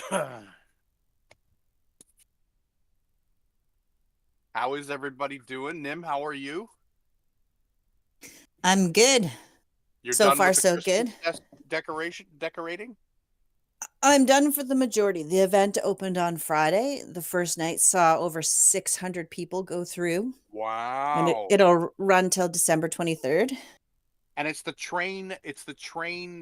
How is everybody doing? Nim, how are you? I'm good. You're So done far, with the so Christmas good. decorating? I'm done for the majority. The event opened on Friday. The first night saw over 600 people go through, and Wow. it'll run till December 23rd. And it's the train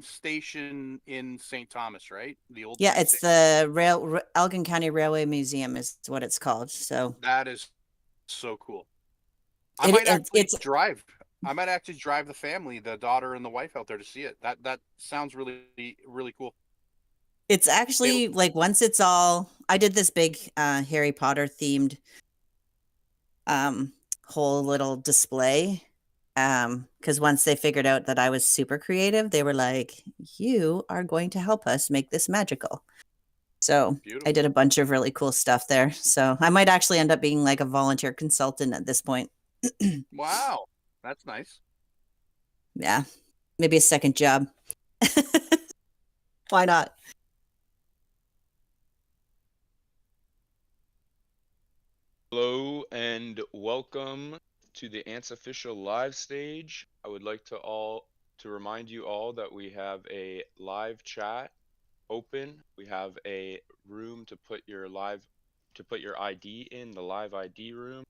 station in St. Thomas, right? The old Yeah, train it's station. the Elgin County Railway Museum is what it's called. So That is so cool. I it, might it actually it's drive. I might actually drive the family, the daughter and the wife out there to see it. That sounds really really cool. it's They actually like once it's all. I did this big Harry Potter themed um whole little display because once they figured out that I was super creative, they were like, you are going to help us make this magical. So I did beautiful. a bunch of really cool stuff there. So I might actually end up being like a volunteer consultant at this point. Wow. That's nice. Yeah, maybe a second job. Why not? Hello and welcome to the Ants official live stage. I would like to remind you all that we have a live chat open. We have a room to put your ID in the live ID room,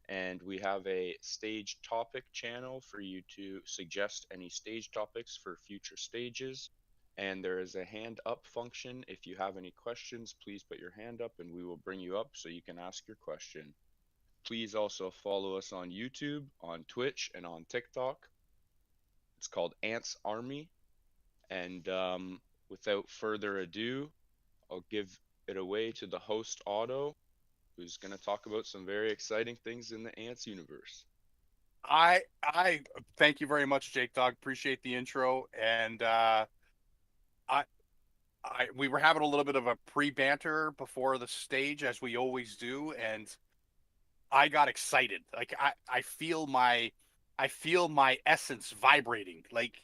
and we have a stage topic channel for you to suggest any stage topics for future stages. And there is a hand up function. If you have any questions, please put your hand up and we will bring you up so you can ask your question. Please also follow us on YouTube, on Twitch, and on TikTok. It's called Ants Army. And without further ado, I'll give it away to the host Otto, who's going to talk about some very exciting things in the Ants universe. I thank you very much, Jake Dog. Appreciate the intro. And I we were having a little bit of a pre-banter before the stage, as we always do, and I got excited. Like I feel my essence vibrating. Like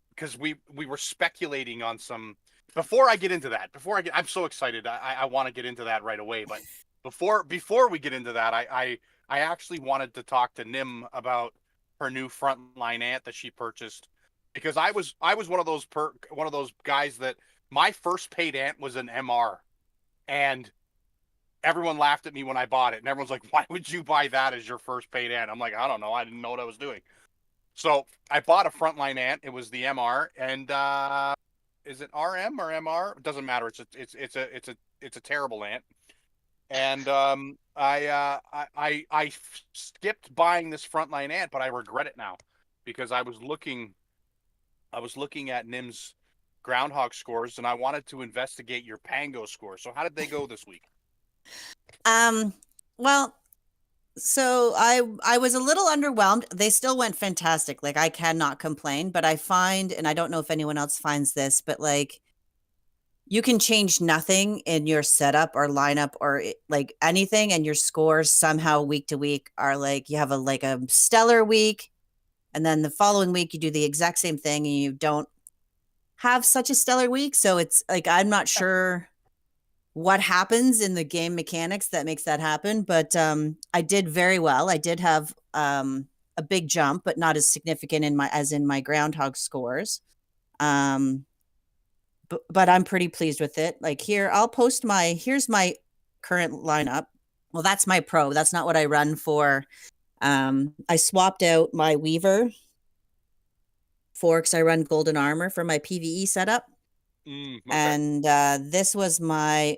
because we were speculating on some. Before I get into that, I'm so excited. I want to get into that right away. But before we get into that, I actually wanted to talk to Nim about her new frontline ant that she purchased, because I was one of those guys that my first paid ant was an MR, and everyone laughed at me when I bought it, and everyone's like, "Why would you buy that as your first paid ant?" I'm like, "I don't know. I didn't know what I was doing." So I bought a frontline ant. It was the MR, and is it RM or MR? It doesn't matter. It's a terrible ant. And I skipped buying this frontline ant, but I regret it now, because I was looking at Nim's groundhog scores, and I wanted to investigate your Pango score. So how did they go this week? Um, well, so I was a little underwhelmed. They still went fantastic. Like I cannot complain, but I find, and I don't know if anyone else finds this, but like you can change nothing in your setup or lineup or like anything, and your scores somehow week to week are like you have a stellar week, and then the following week you do the exact same thing and you don't have such a stellar week. So it's like I'm not sure what happens in the game mechanics that makes that happen, but I did very well. I did have a big jump, but not as significant in my groundhog scores. Um, but I'm pretty pleased with it. Like here, I'll post here's my current lineup. Well, that's my pro. That's not what I run for. I swapped out my Weaver because I run Golden Armor for my PVE setup. Okay. And this was my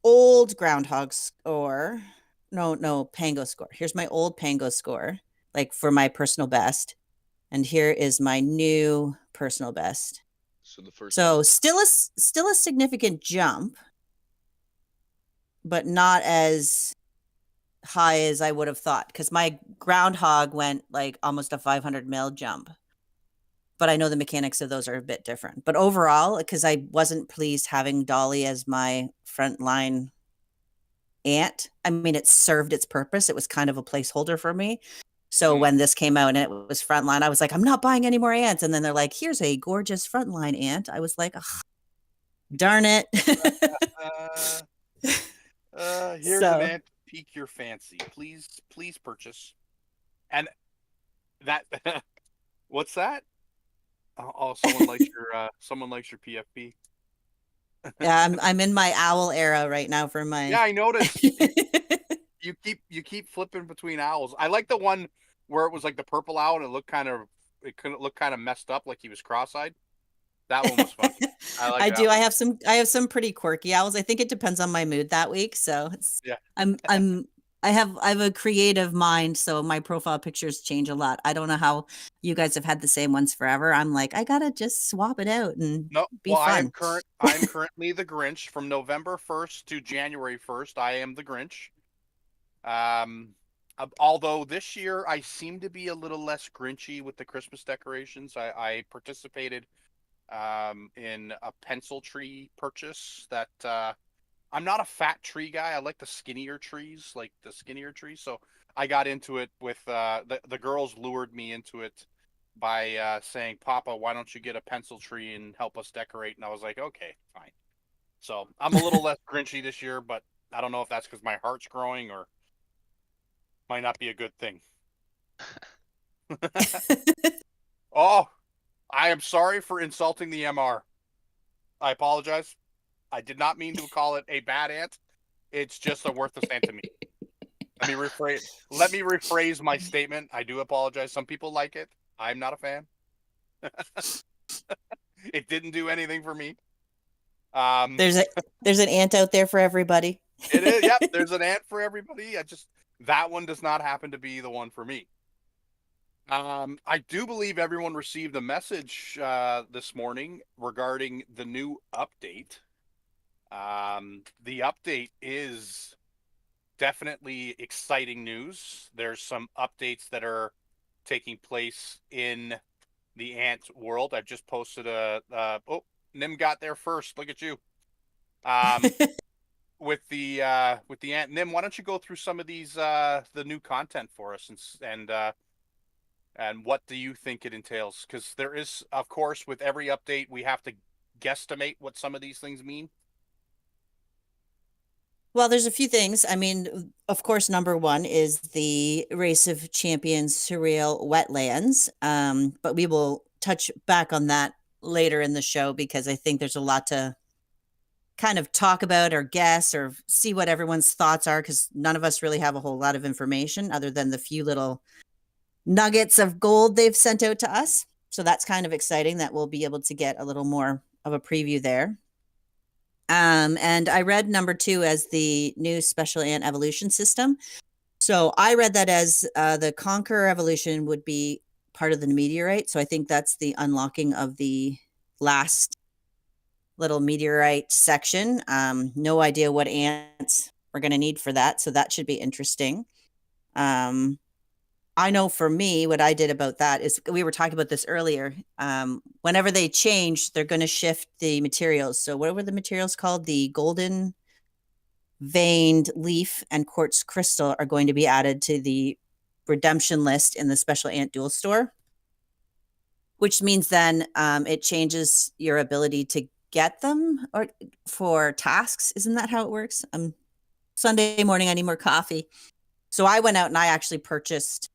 old groundhog score. No, Pango score. Here's my old Pango score, like for my personal best. And here is my new personal best. So the first one. So still a significant jump, but not as high as I would have thought because my groundhog went like almost a 500 mil jump. But I know the mechanics of those are a bit different. But overall, because I wasn't pleased having Dolly as my frontline ant, I mean, it served its purpose. It was kind of a placeholder for me. So Mm. when this came out and it was frontline, I was like, I'm not buying any more ants. And then they're like, here's a gorgeous frontline ant. I was like, ugh. Darn it. Uh, here's an So ant to pique your fancy. Please purchase. And that, what's that? Oh, someone likes your PFP. yeah, I'm in my owl era right now for Yeah, my I noticed. You keep flipping between owls. I like the one where it was like the purple owl and it couldn't look kind of messed up like he was cross-eyed. That one was fun. I like I that do. one. I have some pretty quirky owls. I think it depends on my mood that week. So it's Yeah. I'm I have a creative mind, so my profile pictures change a lot. I don't know how you guys have had the same ones forever. I'm like, I gotta just swap it out and No, be well, fun. I'm currently the Grinch from November 1st to January 1st. I am the Grinch. Um, although this year I seem to be a little less Grinchy with the Christmas decorations. I participated in a pencil tree purchase that I'm not a fat tree guy. I like the skinnier trees, like the skinnier trees. So I got into it with the girls lured me into it by saying, "Papa, why don't you get a pencil tree and help us decorate?" And I was like, "Okay, fine." So I'm a little less Grinchy this year, but I don't know if that's because my heart's growing or might not be a good thing. Oh, I am sorry for insulting the MR. I apologize. I did not mean to call it a bad ant. It's just a worthless ant to me. Let me rephrase my statement. I do apologize. Some people like it. I'm not a fan. It didn't do anything for me. Um, There's a there's an ant out there for everybody. it is. Yep. There's an ant for everybody. That one does not happen to be the one for me. I do believe everyone received a message this morning regarding the new update. The update is definitely exciting news. There's some updates that are taking place in the ant world. I've just posted oh, Nim got there first. Look at you. Um, with the ant. Nim, why don't you go through some of these the new content for us and what do you think it entails? Because there is, of course, with every update, we have to guesstimate what some of these things mean. Well, there's a few things. I mean, of course, number one is the Race of Champions Surreal Wetlands. But we will touch back on that later in the show because I think there's a lot to kind of talk about or guess or see what everyone's thoughts are because none of us really have a whole lot of information other than the few little nuggets of gold they've sent out to us. So that's kind of exciting that we'll be able to get a little more of a preview there. And I read number two as the new special ant evolution system. So I read that as the Conqueror evolution would be part of the meteorite. So I think that's the unlocking of the last little meteorite section. No idea what ants we're going to need for that. So that should be interesting. I know for me, what I did about that is we were talking about this earlier. Whenever they change, they're going to shift the materials. So what were the materials called? The golden veined leaf and quartz crystal are going to be added to the redemption list in the special ant duel store, which means then it changes your ability to get them or for tasks. Isn't that how it works? Sunday morning, I need more coffee. So I went out and I actually purchased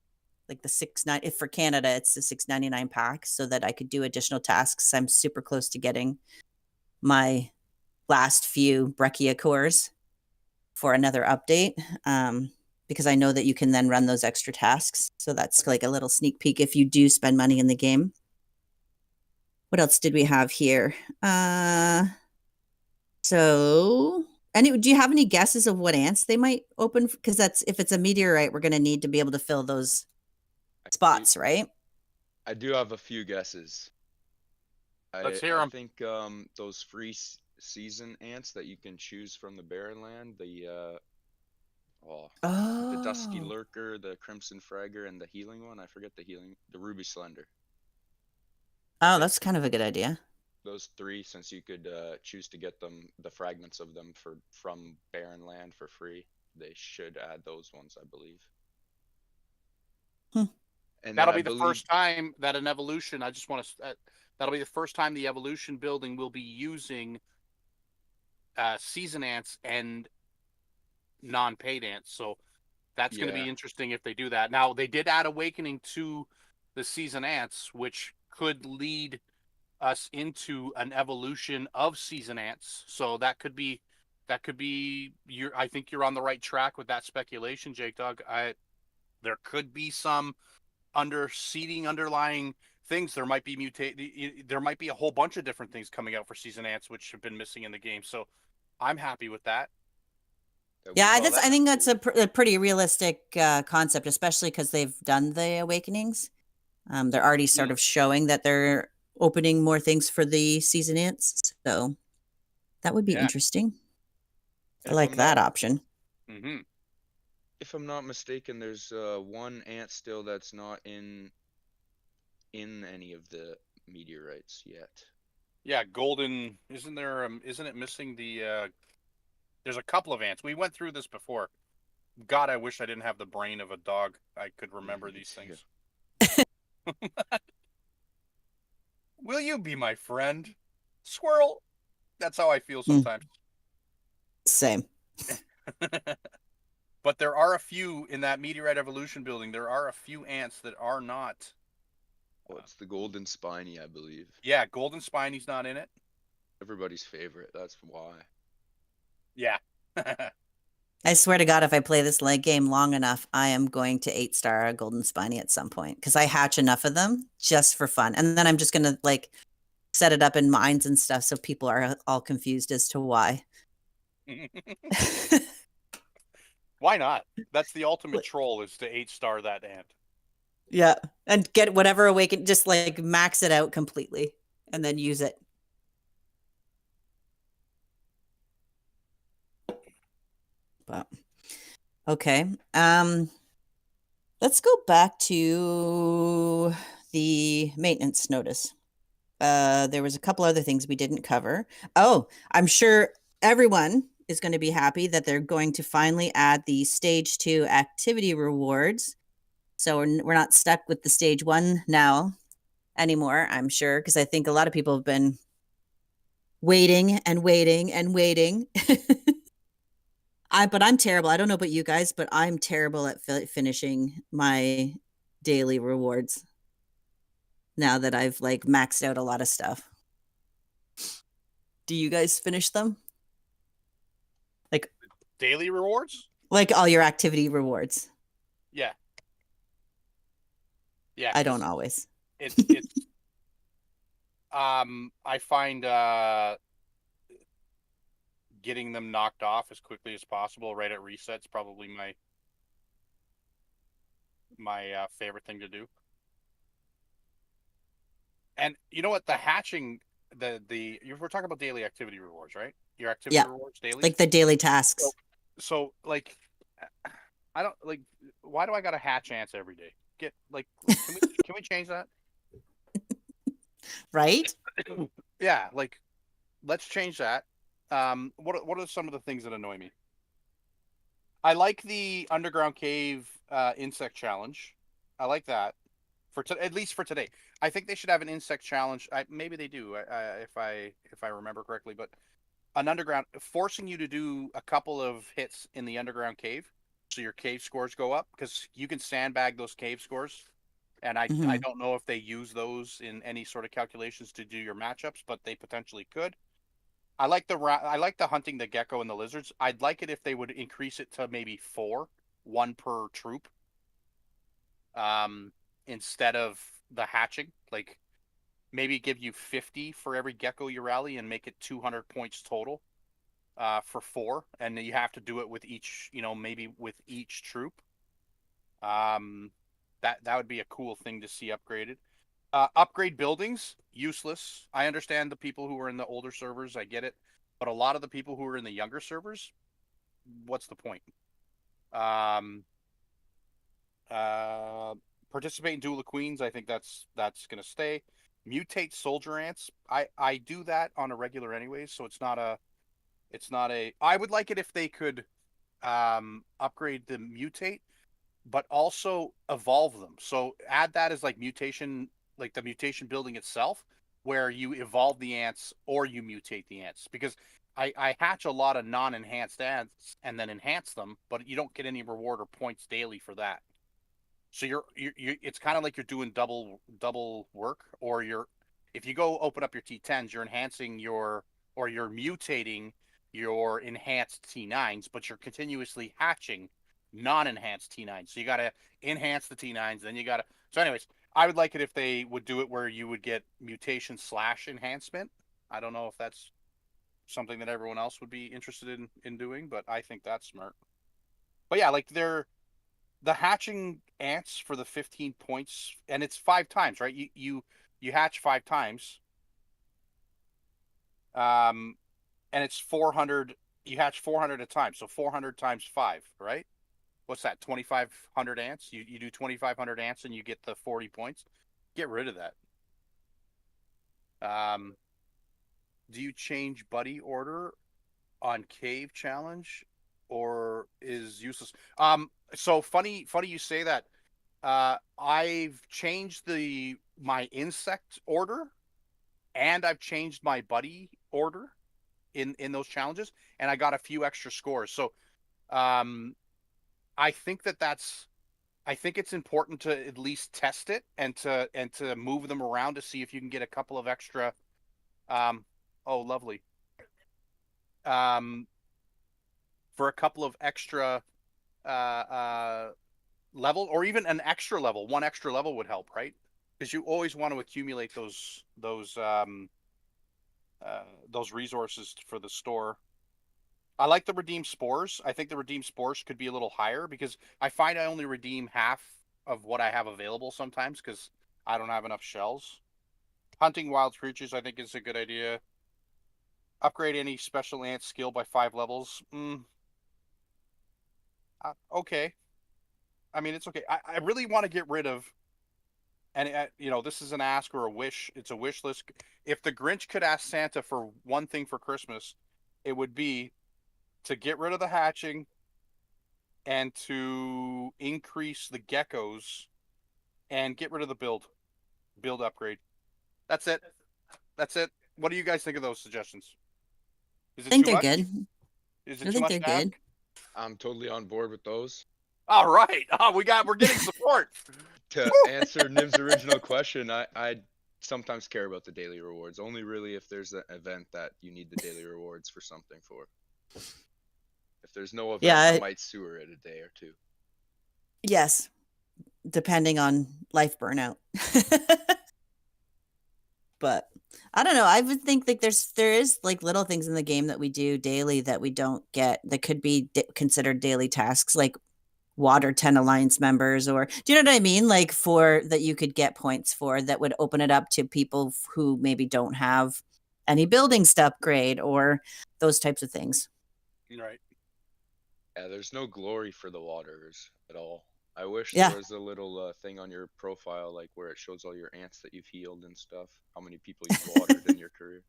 like the $6.9 if for Canada it's the $6.99 pack so that I could do additional tasks. I'm super close to getting my last few Breccia cores for another update because I know that you can then run those extra tasks. So that's like a little sneak peek if you do spend money in the game. What else did we have here? So do you have any guesses of what ants they might open? Because that's if it's a meteorite, we're going to need to be able to fill those spots, right? I do have a few guesses. Let's hear I 'em. think those free season ants that you can choose from the Barren Land, the Dusky Oh, Lurker, the Crimson Fragger, and the healing one. I forget the Ruby Slender. oh, think that's kind of a good idea. those three, since you could choose to get the fragments of them from Barren Land for free, they should add those ones, I believe. Hmm. And then That'll I be the believe first time that an evolution. I just want to. That'll be the first time the evolution building will be using season ants and non-paid ants. So that's going to Yeah. be interesting if they do that. Now they did add awakening to the season ants, which could lead us into an evolution of season ants. So that could be I think you're on the right track with that speculation, Jake Doug. There could be some underlying things. There might be there might be a whole bunch of different things coming out for season ants which have been missing in the game. So I'm happy with that. That Yeah, would be I think that's cool. a pretty realistic concept, especially because they've done the awakenings. They're already sort of showing that they're opening more things for the season ants. So that would be Yeah. interesting. I And like that option. Mm-hmm. if I'm not mistaken, there's one ant still that's not in any of the meteorites yet. Yeah, golden. Isn't it missing the? There's a couple of ants. We went through this before. God, I wish I didn't have the brain of a dog. I could remember Me these too. things. Will you be my friend, squirrel? That's how I feel Mm, sometimes. same. But there are a few in that meteorite evolution building. There are a few ants that are not. Well, it's the golden spiny, I believe. Yeah, golden spiny's not in it. Everybody's favorite. That's why. Yeah. I swear to God, if I play this game long enough, I am going to 8-star a golden spiny at some point because I hatch enough of them just for fun. And then I'm just going to like set it up in mines and stuff so people are all confused as to why. Why not? That's the ultimate troll is to 8-star that ant. Yeah. And get whatever awaken, just like max it out completely and then use it. But okay. Let's go back to the maintenance notice. There was a couple other things we didn't cover. Oh, I'm sure everyone is going to be happy that they're going to finally add the stage 2 activity rewards. So we're not stuck with the stage 1 now anymore, I'm sure, because I think a lot of people have been waiting and waiting and waiting. But I'm terrible. I don't know about you guys, but I'm terrible at finishing my daily rewards now that I've like maxed out a lot of stuff. Do you guys finish them? Like Daily rewards? like all your activity rewards? Yeah. Yeah. I don't always. It's I find getting them knocked off as quickly as possible right at reset's probably my favorite thing to do. And you know what? The hatching, we're talking about daily activity rewards, right? Your activity Yeah. rewards daily. Like the daily tasks. So like, I don't like. Why do I gotta hatch ants every day? Can we change that? Right? Yeah, like let's change that. What are some of the things that annoy me? I like the underground cave insect challenge. I like that at least for today. I think they should have an insect challenge. Maybe they do, if I remember correctly. But an underground forcing you to do a couple of hits in the underground cave, so your cave scores go up because you can sandbag those cave scores. And I Mhm. don't know if they use those in any sort of calculations to do your matchups, but they potentially could. I like the hunting the gecko and the lizards. I'd like it if they would increase it to maybe 4, 1 per troop, instead of the hatching. Like maybe give you 50 for every gecko you rally and make it 200 points total, for 4, and you have to do it with each, maybe with each troop. That would be a cool thing to see upgraded. Upgrade buildings, useless. I understand the people who are in the older servers, I get it. But a lot of the people who are in the younger servers, what's the point? Participate in Duel of Queens, I think that's gonna stay. Mutate soldier ants. I do that on a regular anyways, so it's not a I would like it if they could upgrade the mutate, but also evolve them. So add that as like mutation, like the mutation building itself, where you evolve the ants or you mutate the ants. Because I hatch a lot of non-enhanced ants and then enhance them, but you don't get any reward or points daily for that. So you're it's kind of like you're doing double work, or you're if you go open up your T10s, you're enhancing your or you're mutating your enhanced T9s, but you're continuously hatching non-enhanced T9s. So you got to enhance the T9s, then you got to. So, anyways, I would like it if they would do it where you would get mutation / enhancement. I don't know if that's something that everyone else would be interested in doing, but I think that's smart. But yeah, like the hatching ants for the 15 points, and it's 5 times, right? You hatch 5 times, um, and it's 400. You hatch 400 a time, so 400 times 5, right? What's that? 2,500 ants. You do 2,500 ants, and you get the 40 points. Get rid of that. Do you change buddy order on cave challenge, or is useless? So funny you say that. I've changed my insect order, and I've changed my buddy order in those challenges, and I got a few extra scores. So, I think I think it's important to at least test it and to move them around to see if you can get a couple of extra. Oh, lovely. Um, for a couple of extra uh, uh, level, or even an extra level. One extra level would help, right? Because you always want to accumulate those resources for the store. I like the redeem spores. I think the redeem spores could be a little higher because I find I only redeem half of what I have available sometimes because I don't have enough shells. Hunting wild creatures, I think, is a good idea. Upgrade any special ant skill by 5 levels. Okay. I mean, it's okay. I really want to get rid of, and this is an ask or a wish. It's a wish list. If the Grinch could ask Santa for one thing for Christmas, it would be to get rid of the hatching and to increase the geckos and get rid of the build upgrade. That's it. That's it. What do you guys think of those suggestions? Is I it think too they're much? good. Is I it too think much they're to ask? good. I'm totally on board with those. All right. Oh, we're getting support. To answer Nim's original question, I sometimes care about the daily rewards, only really if there's an event that you need the daily rewards for something for. If there's no event, I Yeah. might sewer it a day or two. Yes. Depending on life burnout. But I don't know. I would think like there is like little things in the game that we do daily that we don't get that could be considered daily tasks, like water 10 alliance members, or do you know what I mean? Like for that you could get points for that would open it up to people who maybe don't have any buildings to upgrade or those types of things. Right. Yeah, there's no glory for the waters at all. I wish Yeah. there was a little thing on your profile, like where it shows all your ants that you've healed and stuff, how many people you've watered in your career.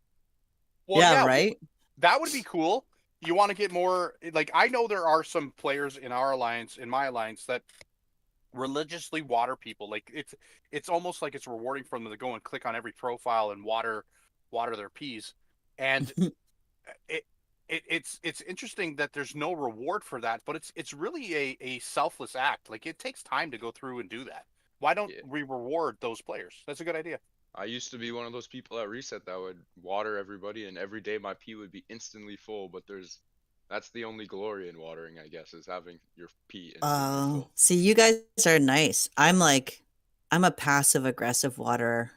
Well, Yeah, yeah, right. that would be cool. You want to get more, like, I know there are some players in our alliance, in my alliance, that religiously water people. Like it's almost like it's rewarding for them to go and click on every profile and water their peas. And it, it's interesting that there's no reward for that, but it's really a selfless act. Like it takes time to go through and do that. Why don't Yeah. we reward those players? That's a good idea. I used to be one of those people at Reset that would water everybody, and every day my pee would be instantly full. But that's the only glory in watering, I guess, is having your pee instantly full. See, you guys are nice. I'm a passive aggressive waterer.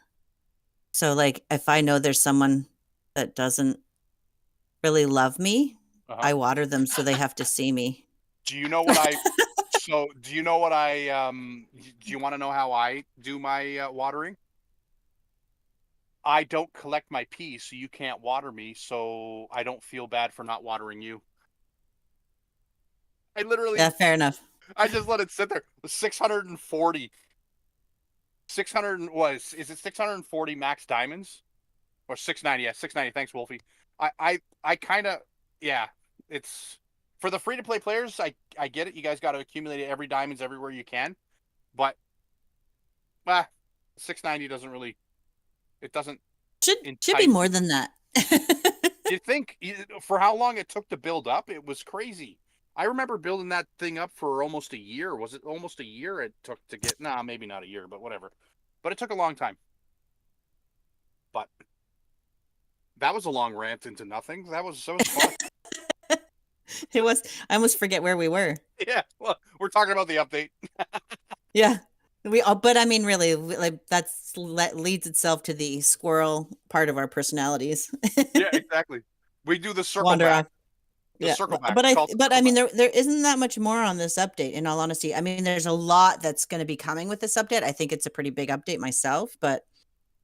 So like if I know there's someone that doesn't really love me, I water them so they have to see me. Do you know what I? So do you know what I? Do you want to know how I do my watering? I don't collect my pee, so you can't water me. So I don't feel bad for not watering you. I literally, Yeah, fair enough. I just let it sit there. 640. 600 was is it 640 max diamonds or 690? Yeah, 690. Thanks, Wolfie. I kind of yeah. It's for the free to play players. I get it. You guys got to accumulate every diamonds everywhere you can, but 690 doesn't really. It doesn't. Should be entice more me. than that. You think for how long it took to build up? It was crazy. I remember building that thing up for almost a year. Was it almost a year it took to get? Nah, maybe not a year, but whatever. But it took a long time. But that was a long rant into nothing. That was fun. It was. I almost forget where we were. Yeah. Well, we're talking about the update. Yeah. We all, but I mean, really, like leads itself to the squirrel part of our personalities. Yeah, exactly. We do the circle Wander back. off. The Yeah, circle back. but We call it the but I circle mean, back. there isn't that much more on this update. In all honesty, I mean, there's a lot that's going to be coming with this update. I think it's a pretty big update myself, but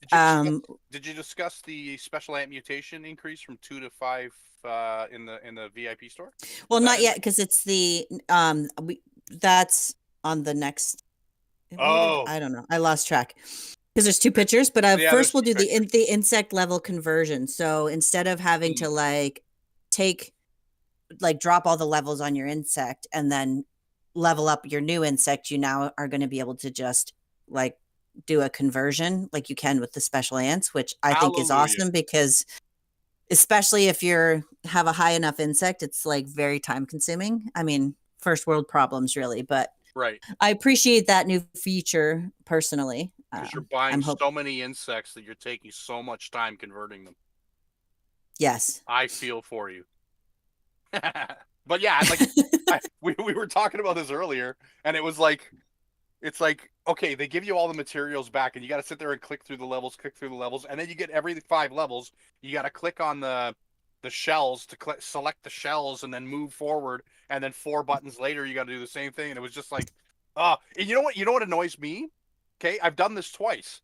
Did you discuss, um, did you discuss the special ant mutation increase from 2 to 5 in the VIP store? well, Is that not in yet because it's the that's on the next. Oh. I don't know. I lost track because there's two pictures, but Yeah, first there's we'll two do pictures. the insect level conversion. So instead of having to like take like drop all the levels on your insect and then level up your new insect, you now are going to be able to just like do a conversion like you can with the special ants, which I think is Hallelujah. awesome because especially if you're have a high enough insect, it's like very time consuming. I mean, first world problems really, but Right. I appreciate that new feature personally. Because you're buying I'm so many insects that you're taking so much time converting them. yes. I feel for you. But yeah, like we were talking about this earlier, and it was like, it's like, okay, they give you all the materials back, and you got to sit there and click through the levels, and then you get every 5 levels. You got to click on the shells to select the shells, and then move forward, and then 4 buttons later, you got to do the same thing, and it was just like, and you know what? You know what annoys me? Okay, I've done this twice.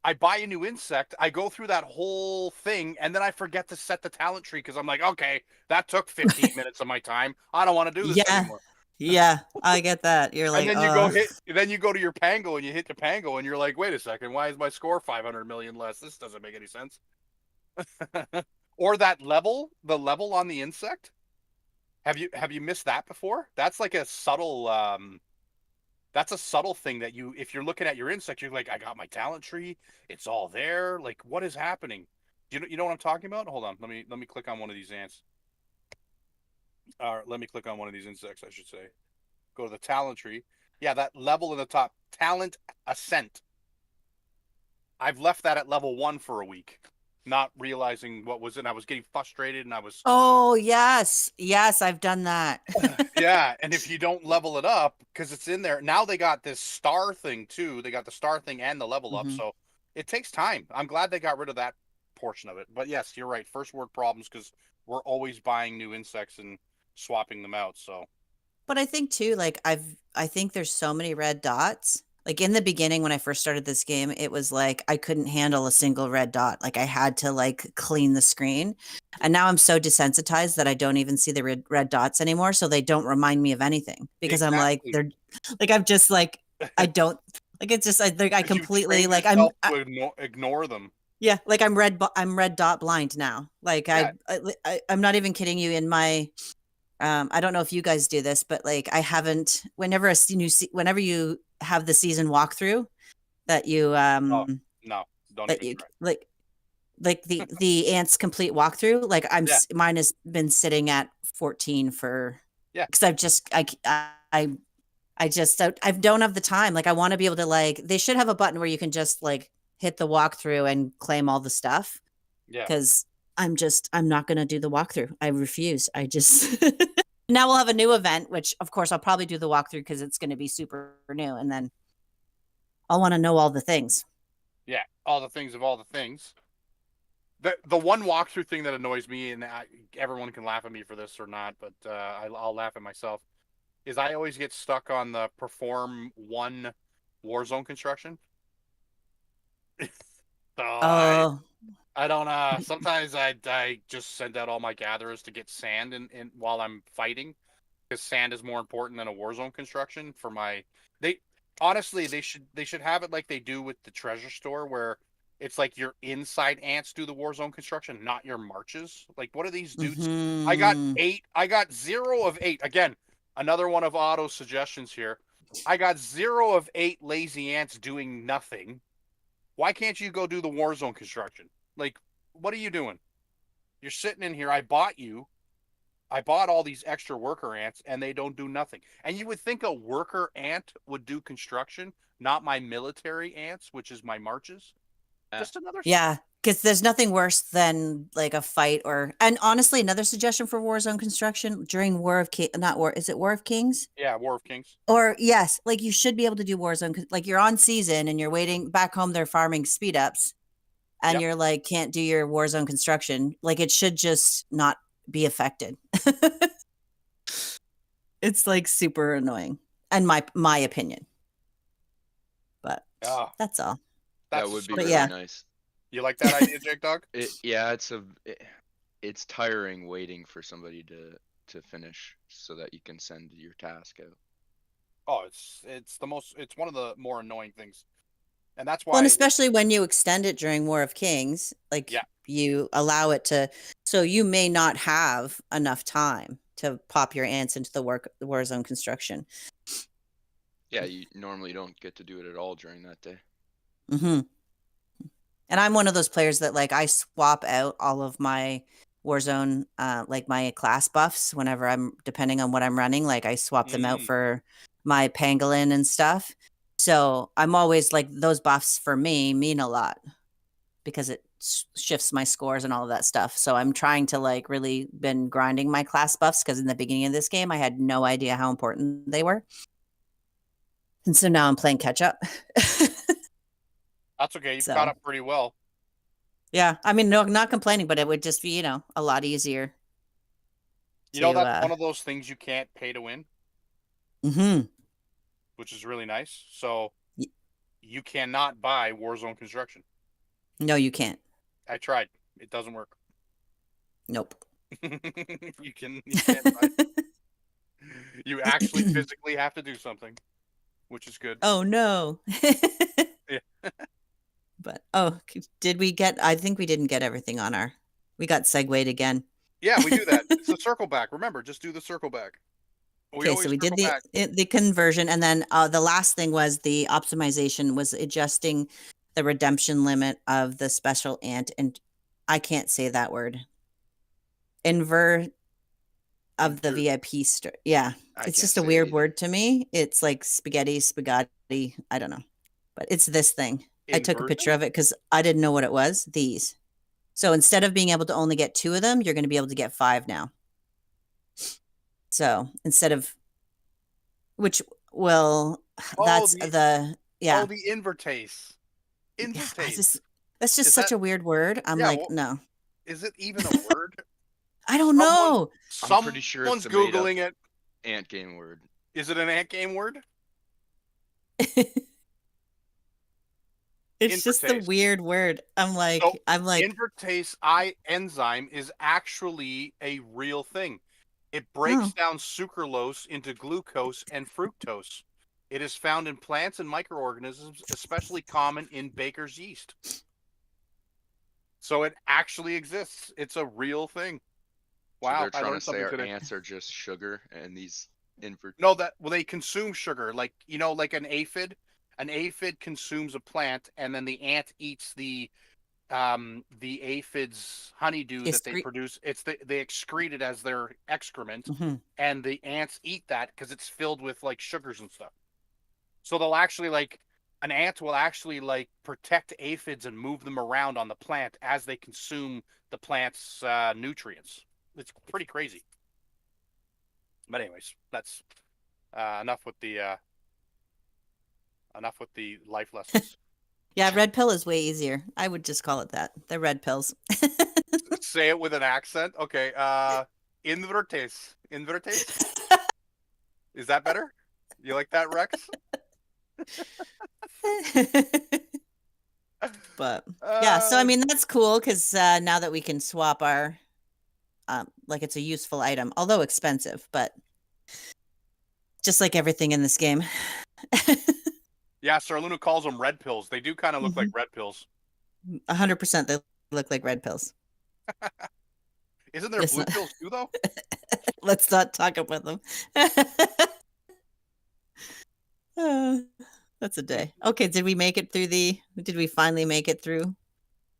I buy a new insect, I go through that whole thing, and then I forget to set the talent tree because I'm like, okay, that took 15 minutes of my time. I don't want to do this Yeah. anymore. Yeah, I get that. You're like, And then you go to your Pango and you hit the Pango and you're like, wait a second, why is my score 500 million less? This doesn't make any sense. Or that level, the level on the insect. Have you missed that before? That's like a subtle that's a subtle thing that if you're looking at your insect, you're like, I got my talent tree, it's all there. Like, what is happening? You know what I'm talking about? Hold on, let me click on one of these ants. Let me click on one of these insects, I should say. Go to the talent tree. Yeah, that level in the top, talent ascent. I've left that at level 1 for a week, not realizing what was in. I was getting frustrated, and I was. oh yes, yes, I've done that. Yeah, and if you don't level it up because it's in there now, they got this star thing too. They got the star thing and the level up, so it takes time. I'm glad they got rid of that portion of it. But yes, you're right. First world problems because we're always buying new insects and swapping them out. So. But I think too, like I think there's so many red dots. Like in the beginning when I first started this game, it was like I couldn't handle a single red dot. Like I had to like clean the screen. And now I'm so desensitized that I don't even see the red dots anymore. So they don't remind me of anything because I'm like, Exactly. they're like, I've just like, I don't like, it's just, I think I 'Cause you completely train like, yourself to ignore them. yeah, like I'm red dot blind now. Like Yeah. I'm not even kidding you in my, I don't know if you guys do this, but like I haven't. Whenever whenever you have the season walkthrough, that you Oh no, don't that even you try. like the ants complete walkthrough. Like Yeah. mine has been sitting at 14 for Yeah. because I've just I just I don't have the time. Like I want to be able to like they should have a button where you can just like hit the walkthrough and claim all the stuff Yeah. because I'm not going to do the walkthrough. I refuse. I just now we'll have a new event, which of course I'll probably do the walkthrough because it's going to be super new, and then I'll want to know all the things. Yeah, all the things of all the things. The one walkthrough thing that annoys me, and everyone can laugh at me for this or not, but I'll laugh at myself, is I always get stuck on the perform 1 Warzone construction. So Oh, I don't sometimes I just send out all my gatherers to get sand in while I'm fighting because sand is more important than a Warzone construction for my they honestly they should have it like they do with the treasure store where it's like your inside ants do the Warzone construction, not your marches. Like what are these dudes? I got 0 of 8. Again, another one of Otto's suggestions here. I got 0 of 8 lazy ants doing nothing. Why can't you go do the Warzone construction? Like, what are you doing? You're sitting in here. I bought all these extra worker ants, and they don't do nothing. And you would think a worker ant would do construction, not my military ants, which is my marches. Just another. Yeah, because there's nothing worse than like a fight and honestly, another suggestion for Warzone construction during War of King, not War, is it War of Kings? Yeah, War of Kings. Or yes, like you should be able to do Warzone, like you're on season and you're waiting back home, they're farming speed ups and Yep. you're like, can't do your Warzone construction. Like it should just not be affected. It's like super annoying, and my opinion. But Ah, that's all. That that's would be But really yeah. nice. You like that idea, Jake Dog? Yeah, it's tiring waiting for somebody to finish so that you can send your task out. Oh, it's one of the more annoying things, and that's why. Well, and especially when you extend it during War of Kings, like Yeah. you allow it to, so you may not have enough time to pop your ants into the Warzone construction. Yeah, you normally don't get to do it at all during that day. Mm-hmm. And I'm one of those players that like I swap out all of my Warzone, like my class buffs whenever depending on what I'm running, like I swap them out for my pangolin and stuff. So I'm always like, those buffs for me mean a lot because it shifts my scores and all of that stuff. So I'm trying to like really been grinding my class buffs because in the beginning of this game, I had no idea how important they were. And so now I'm playing catch up. That's okay. You've caught up pretty well. Yeah. I mean, no, not complaining, but it would just be, a lot easier. You know, that's one of those things you can't pay to win. Mm-hmm. Which is really nice. So you cannot buy Warzone construction. No, you can't. I tried. It doesn't work. Nope. You can't buy it. You actually physically have to do something, which is good. Oh no. Yeah. But did we get? I think we didn't get everything on we got segued again. Yeah, we do that. It's a circle back. Remember, just do the circle back. Okay, so we did the conversion, and then the last thing was the optimization was adjusting the redemption limit of the special ant, and I can't say that word. Invert of the VIP store. Yeah, it's just a weird word to me. It's like spaghetti. I don't know, but it's this thing. I took a picture of it because I didn't know what it was. These. So instead of being able to only get 2 of them, you're going to be able to get 5 now. So instead of that's the invertase. Invertase. That's just such a weird word. I'm no. Is it even a word? I don't know. I'm pretty sure someone's Googling it. Ant game word. Is it an ant game word? It's just a weird word. I'm like invertase enzyme is actually a real thing. It breaks down sucralose into glucose and fructose. It is found in plants and microorganisms, especially common in baker's yeast. So it actually exists. It's a real thing. Wow. So they're trying to say our ants are just sugar and these No, they consume sugar. Like, like an aphid. An aphid consumes a plant, and then the ant eats the aphid's honeydew that they produce. They excrete it as their excrement, and the ants eat that because it's filled with like sugars and stuff. So they'll actually an ant will actually protect aphids and move them around on the plant as they consume the plant's nutrients. It's pretty crazy. But anyways, that's enough with the life lessons. Yeah, red pill is way easier. I would just call it that. The red pills. Say it with an accent. Okay. Invertase. Invertase? Is that better? You like that, Rex? But yeah, so I mean that's cool because now that we can swap our it's a useful item, although expensive, but just like everything in this game. Yeah, Sir Luna calls them red pills. They do kind of look like red pills. 100% they look like red pills. Isn't there blue pills too, though? Let's not talk about them. That's a day. Okay, did we finally make it through?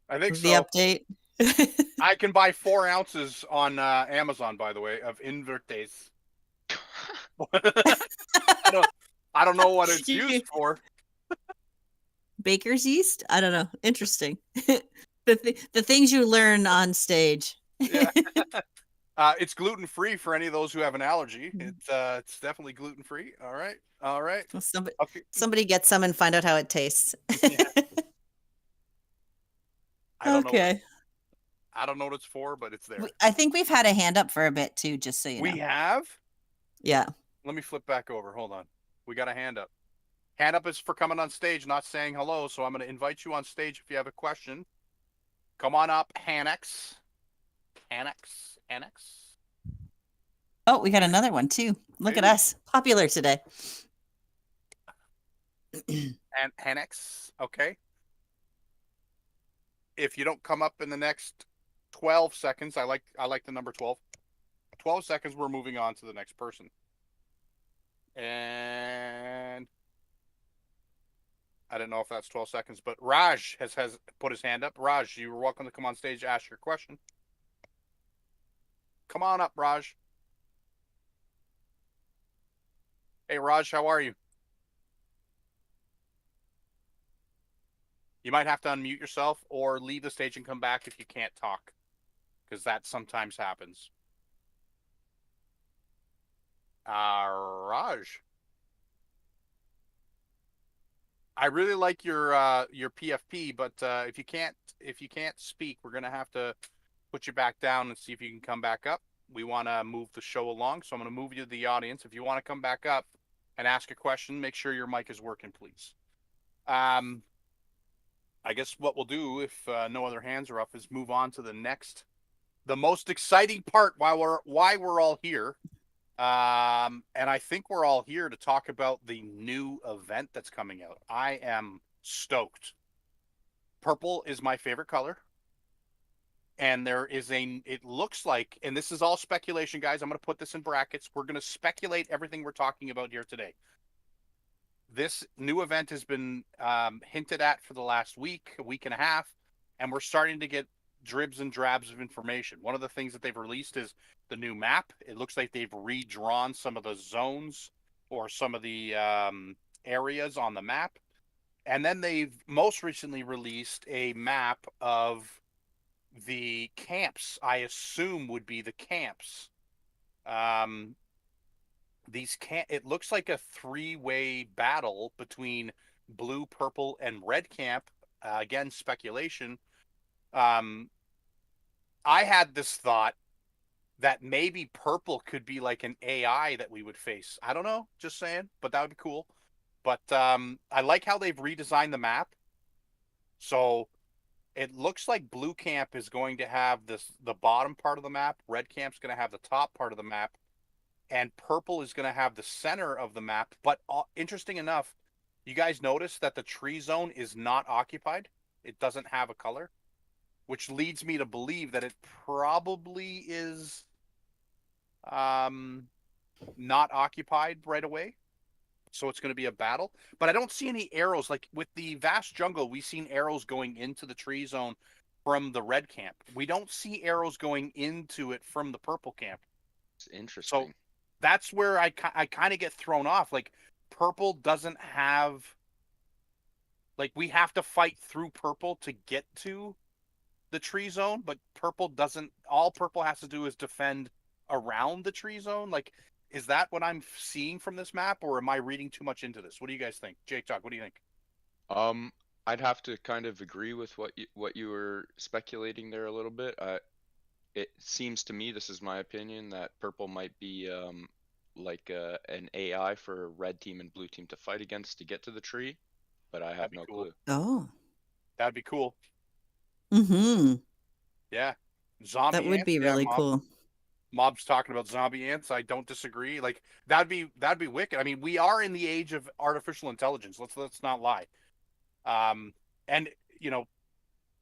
I think the update? I can buy 4 ounces on Amazon, by the way, of Invertes. I don't, I don't know what it's used for. Baker's yeast? I don't know. Interesting. The things you learn on stage. Yeah. It's gluten free for any of those who have an allergy. It's definitely gluten free. All right. All right. Well, Okay. somebody get some and find out how it tastes. Yeah. I don't know. Okay. I don't know what it's for, but it's there. I think we've had a hand up for a bit too, just so you know. We have. Yeah. Let me flip back over. Hold on. We got a hand up. Hand up is for coming on stage, not saying hello. So I'm going to invite you on stage if you have a question. Come on up, Hannex. Hannex. Oh, we got another one too. Look at Hey. us. Popular today. And Hannex. Okay. If you don't come up in the next 12 seconds, I like the number 12. 12 seconds, we're moving on to the next person. And I don't know if that's 12 seconds, but Raj has put his hand up. Raj, you are welcome to come on stage to ask your question. Come on up, Raj. Hey, Raj, how are you? You might have to unmute yourself or leave the stage and come back if you can't talk, because that sometimes happens. Raj, I really like your PFP, but if you can't speak, we're gonna have to put you back down and see if you can come back up. We want to move the show along, so I'm going to move you to the audience. If you want to come back up and ask a question, make sure your mic is working, please. I guess what we'll do, if no other hands are up, is move on to the most exciting part why we're all here. And I think we're all here to talk about the new event that's coming out. I am stoked. Purple is my favorite color. And it looks like, and this is all speculation, guys. I'm going to put this in brackets. We're going to speculate everything we're talking about here today. This new event has been hinted at for the last week, a week and a half, and we're starting to get dribs and drabs of information. One of the things that they've released is the new map. It looks like they've redrawn some of the zones or some of the areas on the map. And then they've most recently released a map of the camps, I assume would be the camps. It looks like a 3-way battle between blue, purple, and red camp. Again, speculation. I had this thought that maybe purple could be like an AI that we would face. I don't know, just saying, but that would be cool. But I like how they've redesigned the map. So it looks like blue camp is going to have the bottom part of the map, red camp's going to have the top part of the map, and purple is going to have the center of the map. But interesting enough, you guys notice that the tree zone is not occupied. It doesn't have a color, which leads me to believe that it probably is not occupied right away. So it's going to be a battle, but I don't see any arrows. Like with the vast jungle, we've seen arrows going into the tree zone from the red camp. We don't see arrows going into it from the purple camp. It's interesting. So that's where I kind of get thrown off. Like purple doesn't have, like we have to fight through purple to get to the tree zone, but purple doesn't, all purple has to do is defend around the tree zone. Like, is that what I'm seeing from this map, or am I reading too much into this? What do you guys think? Jake Talk, what do you think? I'd have to kind of agree with what you were speculating there a little bit. It seems to me, this is my opinion, that purple might be like an AI for red team and blue team to fight against to get to the tree, but I have no clue. Oh. That'd be cool. Mm-hmm. Yeah. Zombie That would ants, be really cool. Mob's talking about zombie ants. I don't disagree. Like that'd be wicked. I mean, we are in the age of artificial intelligence. Let's not lie. And you know,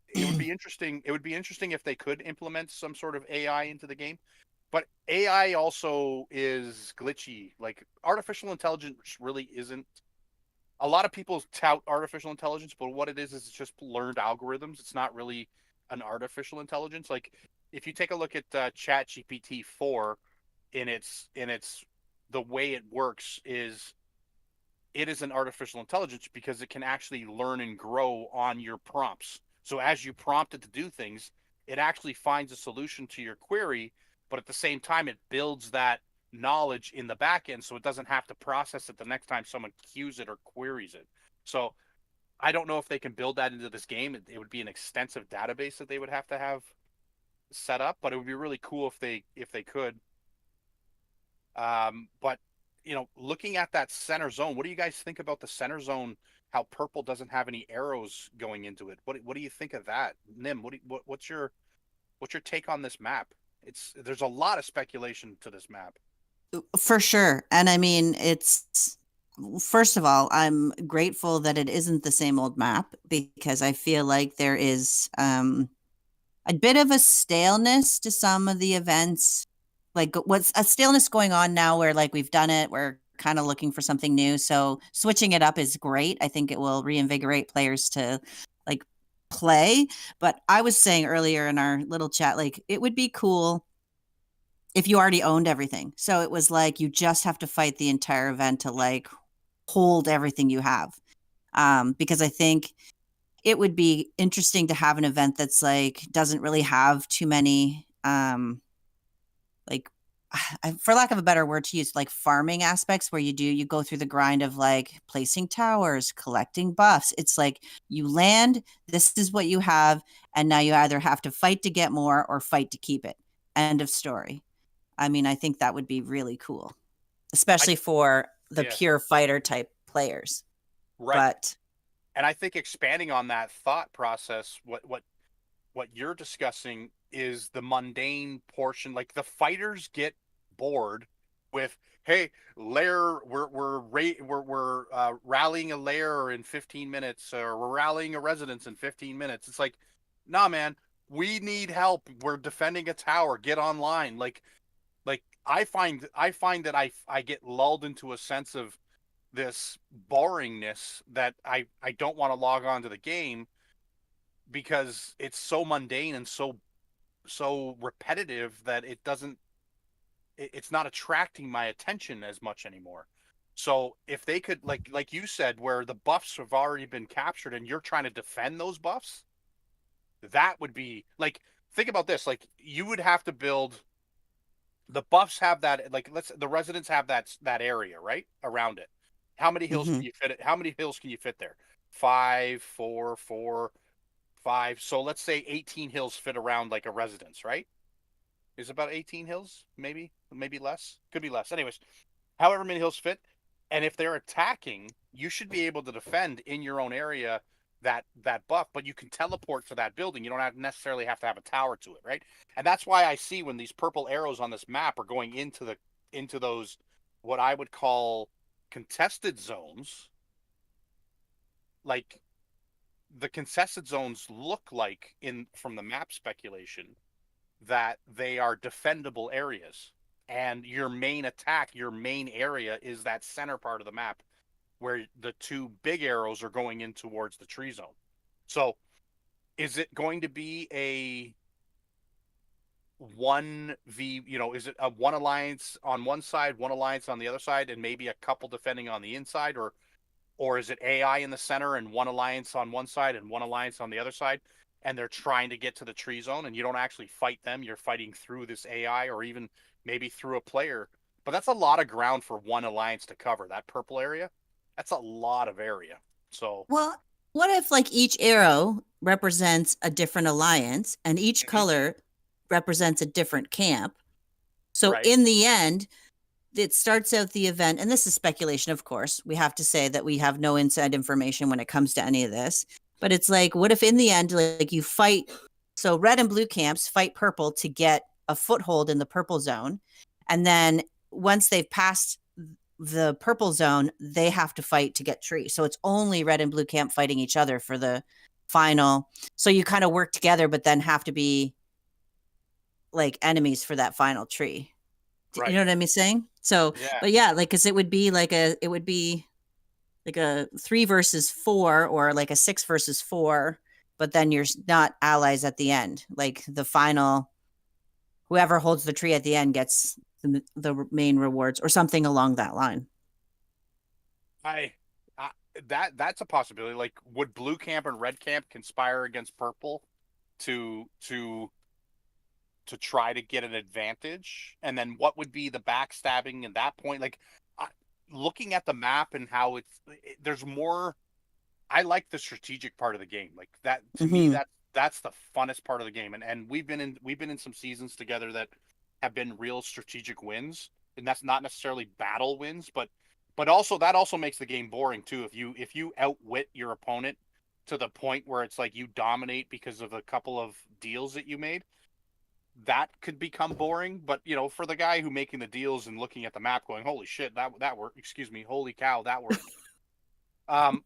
it would be interesting. It would be interesting if they could implement some sort of AI into the game. But AI also is glitchy. Like artificial intelligence really isn't. A lot of people tout artificial intelligence, but what it is it's just learned algorithms. It's not really an artificial intelligence. Like if you take a look at ChatGPT 4 in its the way it works is it is an artificial intelligence because it can actually learn and grow on your prompts. So as you prompt it to do things, it actually finds a solution to your query, but at the same time, it builds that knowledge in the back end so it doesn't have to process it the next time someone queues it or queries it. So I don't know if they can build that into this game. It would be an extensive database that they would have to have set up, but it would be really cool if they could. But looking at that center zone, what do you guys think about the center zone? How purple doesn't have any arrows going into it. What do you think of that, Nim? What's your take on this map? There's a lot of speculation to this map. For sure. And I mean, it's first of all, I'm grateful that it isn't the same old map because I feel like there is a bit of a staleness to some of the events. Like what's a staleness going on now where like we've done it, we're kind of looking for something new. So switching it up is great. I think it will reinvigorate players to like play. But I was saying earlier in our little chat, like it would be cool if you already owned everything. So it was like you just have to fight the entire event to like hold everything you have. Because I think it would be interesting to have an event that's like doesn't really have too many like for lack of a better word to use, like farming aspects where you go through the grind of like placing towers, collecting buffs. It's like you land, this is what you have, and now you either have to fight to get more or fight to keep it. End of story. I mean, I think that would be really cool, especially for the pure fighter type players. Right. But and I think expanding on that thought process, what you're discussing is the mundane portion. Like the fighters get bored with, hey, lair, we're rallying a lair in 15 minutes, or we're rallying a residence in 15 minutes. It's like, nah, man, we need help. We're defending a tower. Get online. Like I find that I get lulled into a sense of this boringness that I don't want to log on to the game because it's so mundane and so repetitive that it's not attracting my attention as much anymore. So if they could, like you said, where the buffs have already been captured and you're trying to defend those buffs, that would be like, think about this. Like you would have to build, the buffs have that, like the residents have that area right around it. How many hills can you fit? How many hills can you fit there? 5, 4, 4, 5. So let's say 18 hills fit around like a residence, right? Is about 18 hills, maybe less. Could be less. Anyways, however many hills fit, and if they're attacking, you should be able to defend in your own area that buff, but you can teleport to that building. You don't necessarily have to have a tower to it, right? And that's why I see when these purple arrows on this map are going into those what I would call contested zones. Like the contested zones look like from the map speculation that they are defendable areas, and your main attack, your main area is that center part of the map where the two big arrows are going in towards the tree zone. So is it going to be a 1v, is it a one alliance on one side, one alliance on the other side, and maybe a couple defending on the inside, or is it AI in the center and one alliance on one side and one alliance on the other side, and they're trying to get to the tree zone and you don't actually fight them, you're fighting through this AI or even maybe through a player. But that's a lot of ground for one alliance to cover. That purple area, that's a lot of area. So well, what if like each arrow represents a different alliance and each color represents a different camp? So right. in the end, it starts out the event, and this is speculation, of course. We have to say that we have no inside information when it comes to any of this. But it's like, what if in the end, like you fight, so red and blue camps fight purple to get a foothold in the purple zone. And then once they've passed the purple zone, they have to fight to get tree. So it's only red and blue camp fighting each other for the final. So you kind of work together, but then have to be like enemies for that final tree. Right. You know what I'm saying? So, yeah. But yeah, like, cause it would be like a 3 versus 4 or like a 6 versus 4 but then you're not allies at the end. Like the final, whoever holds the tree at the end gets the main rewards or something along that line. I, I that's a possibility. Like, would blue camp and red camp conspire against purple to to try to get an advantage? And then what would be the backstabbing at that point? Like, I, looking at the map and how there's more. I like the strategic part of the game. Like that to me, Mm-hmm. that's the funnest part of the game. And we've been in some seasons together that have been real strategic wins, and that's not necessarily battle wins, but also that also makes the game boring too. If you outwit your opponent to the point where it's like you dominate because of a couple of deals that you made, that could become boring. But for the guy who making the deals and looking at the map, going, "Holy shit, that worked!" Excuse me, "Holy cow, that worked." Um,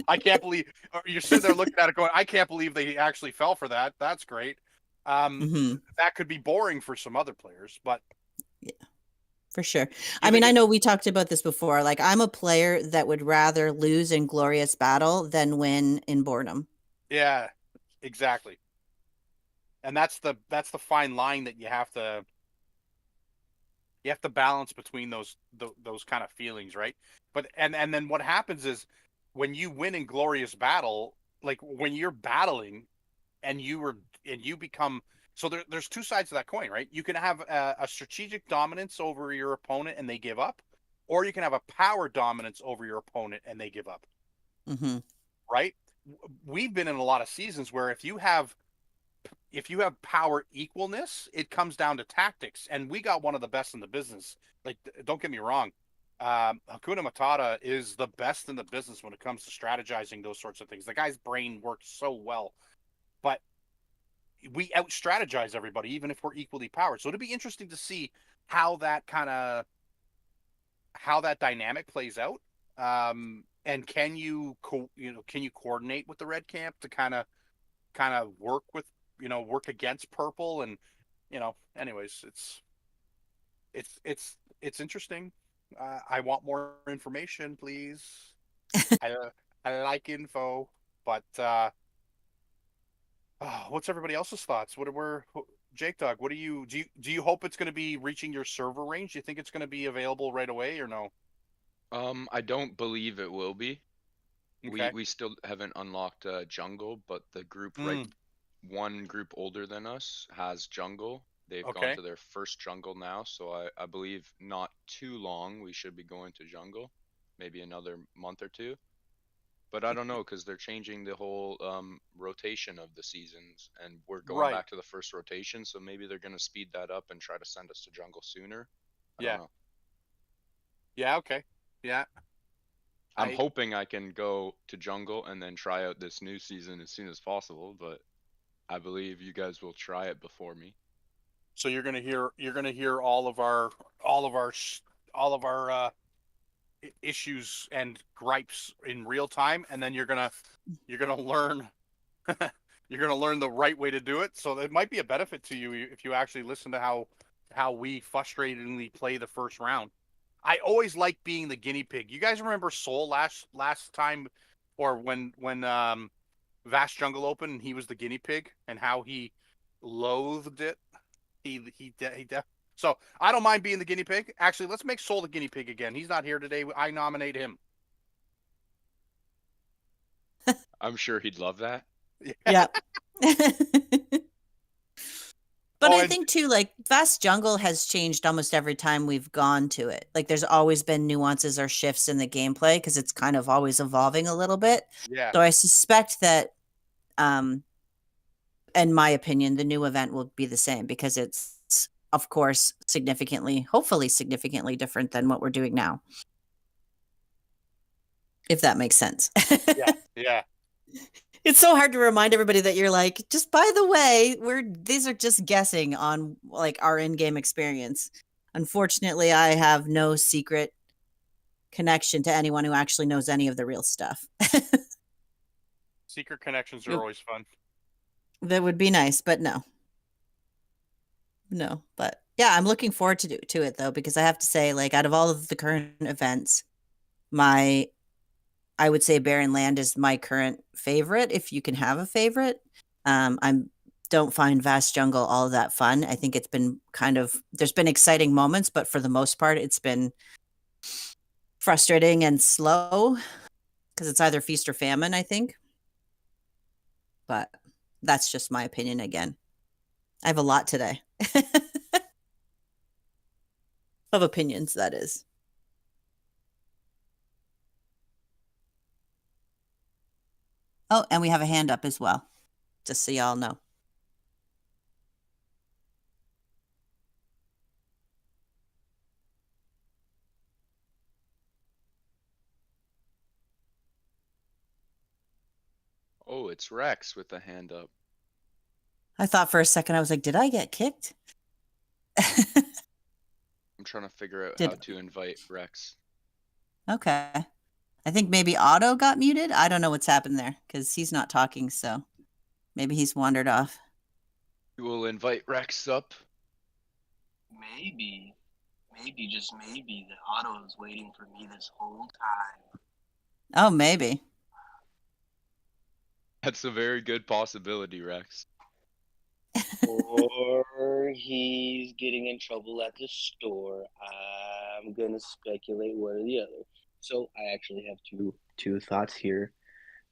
I can't believe you're sitting there looking at it going, I can't believe they actually fell for that. That's great. Mm-hmm. That could be boring for some other players, but Yeah, for sure. you I mean, think I it, know we talked about this before. Like, I'm a player that would rather lose in Glorious Battle than win in Boredom. yeah, exactly. And that's the fine line that you have to balance between those kind of feelings, right? But and then what happens is when you win in glorious battle, like when you're battling and you become so there's two sides of that coin, right? You can have a strategic dominance over your opponent and they give up, or you can have a power dominance over your opponent and they give up, Mm-hmm. right? We've been in a lot of seasons where if you have power equalness, it comes down to tactics, and we got one of the best in the business. Like, don't get me wrong, Hakuna Matata is the best in the business when it comes to strategizing those sorts of things. The guy's brain works so well, but we out strategize everybody, even if we're equally powered. So it'd be interesting to see how that kind of how that dynamic plays out. And can you coordinate with the red camp to kind of work against purple and anyways it's interesting. I want more information, please. I like info, but what's everybody else's thoughts? Jake Dog, what do you hope it's going to be reaching your server range? Do you think it's going to be available right away or no? I don't believe it will be. We Okay. we still haven't unlocked jungle, but the group Mm, one group older than us has jungle. They've gone okay. to their first jungle now, so I believe not too long we should be going to jungle, maybe another month or two. But I don't know because they're changing the whole rotation of the seasons, and we're going Right. back to the first rotation, so maybe they're gonna speed that up and try to send us to jungle sooner. I don't Yeah. know. Yeah. Okay. Yeah. I'm I hoping I can go to jungle and then try out this new season as soon as possible, but I believe you guys will try it before me. So you're gonna hear all of our all of our issues and gripes in real time, and then you're gonna learn you're gonna learn the right way to do it. So it might be a benefit to you if you actually listen to how we frustratingly play the first round. I always like being the guinea pig. You guys remember Soul last time, or when Vast Jungle opened and he was the guinea pig and how he loathed it. So I don't mind being the guinea pig. Actually, let's make Soul the guinea pig again. He's not here today. I nominate him. I'm sure he'd love that. Yeah. But Oh, I and think too, like Vast Jungle has changed almost every time we've gone to it. Like there's always been nuances or shifts in the gameplay because it's kind of always evolving a little bit. yeah, So I suspect that, um, in my opinion, the new event will be the same because it's, of course, hopefully significantly different than what we're doing now, if that makes sense. yeah, yeah. It's so hard to remind everybody that you're like, just by the way, these are just guessing on like our in-game experience. Unfortunately, I have no secret connection to anyone who actually knows any of the real stuff. Secret connections are It- always fun. that would be nice, but no. No, but yeah, I'm looking forward to it though because I have to say like out of all of the current events, my I would say Barren Land is my current favorite, if you can have a favorite. I'm don't find Vast Jungle all that fun. I think it's been kind of there's been exciting moments, but for the most part, it's been frustrating and slow because it's either feast or famine, I think. But that's just my opinion again. I have a lot today of opinions, that is. Oh, and we have a hand up as well, just so y'all know. Oh, it's Rex with the hand up. I thought for a second, I was like, did I get kicked? I'm trying to figure out Did- how to invite Rex. Okay. I think maybe Otto got muted. I don't know what's happened there because he's not talking, so maybe he's wandered off. You will invite Rex up. Maybe, just maybe, that Otto is waiting for me this whole time. Oh, maybe. That's a very good possibility, Rex. Or he's getting in trouble at the store. I'm gonna speculate one or the other. So I actually have two thoughts here,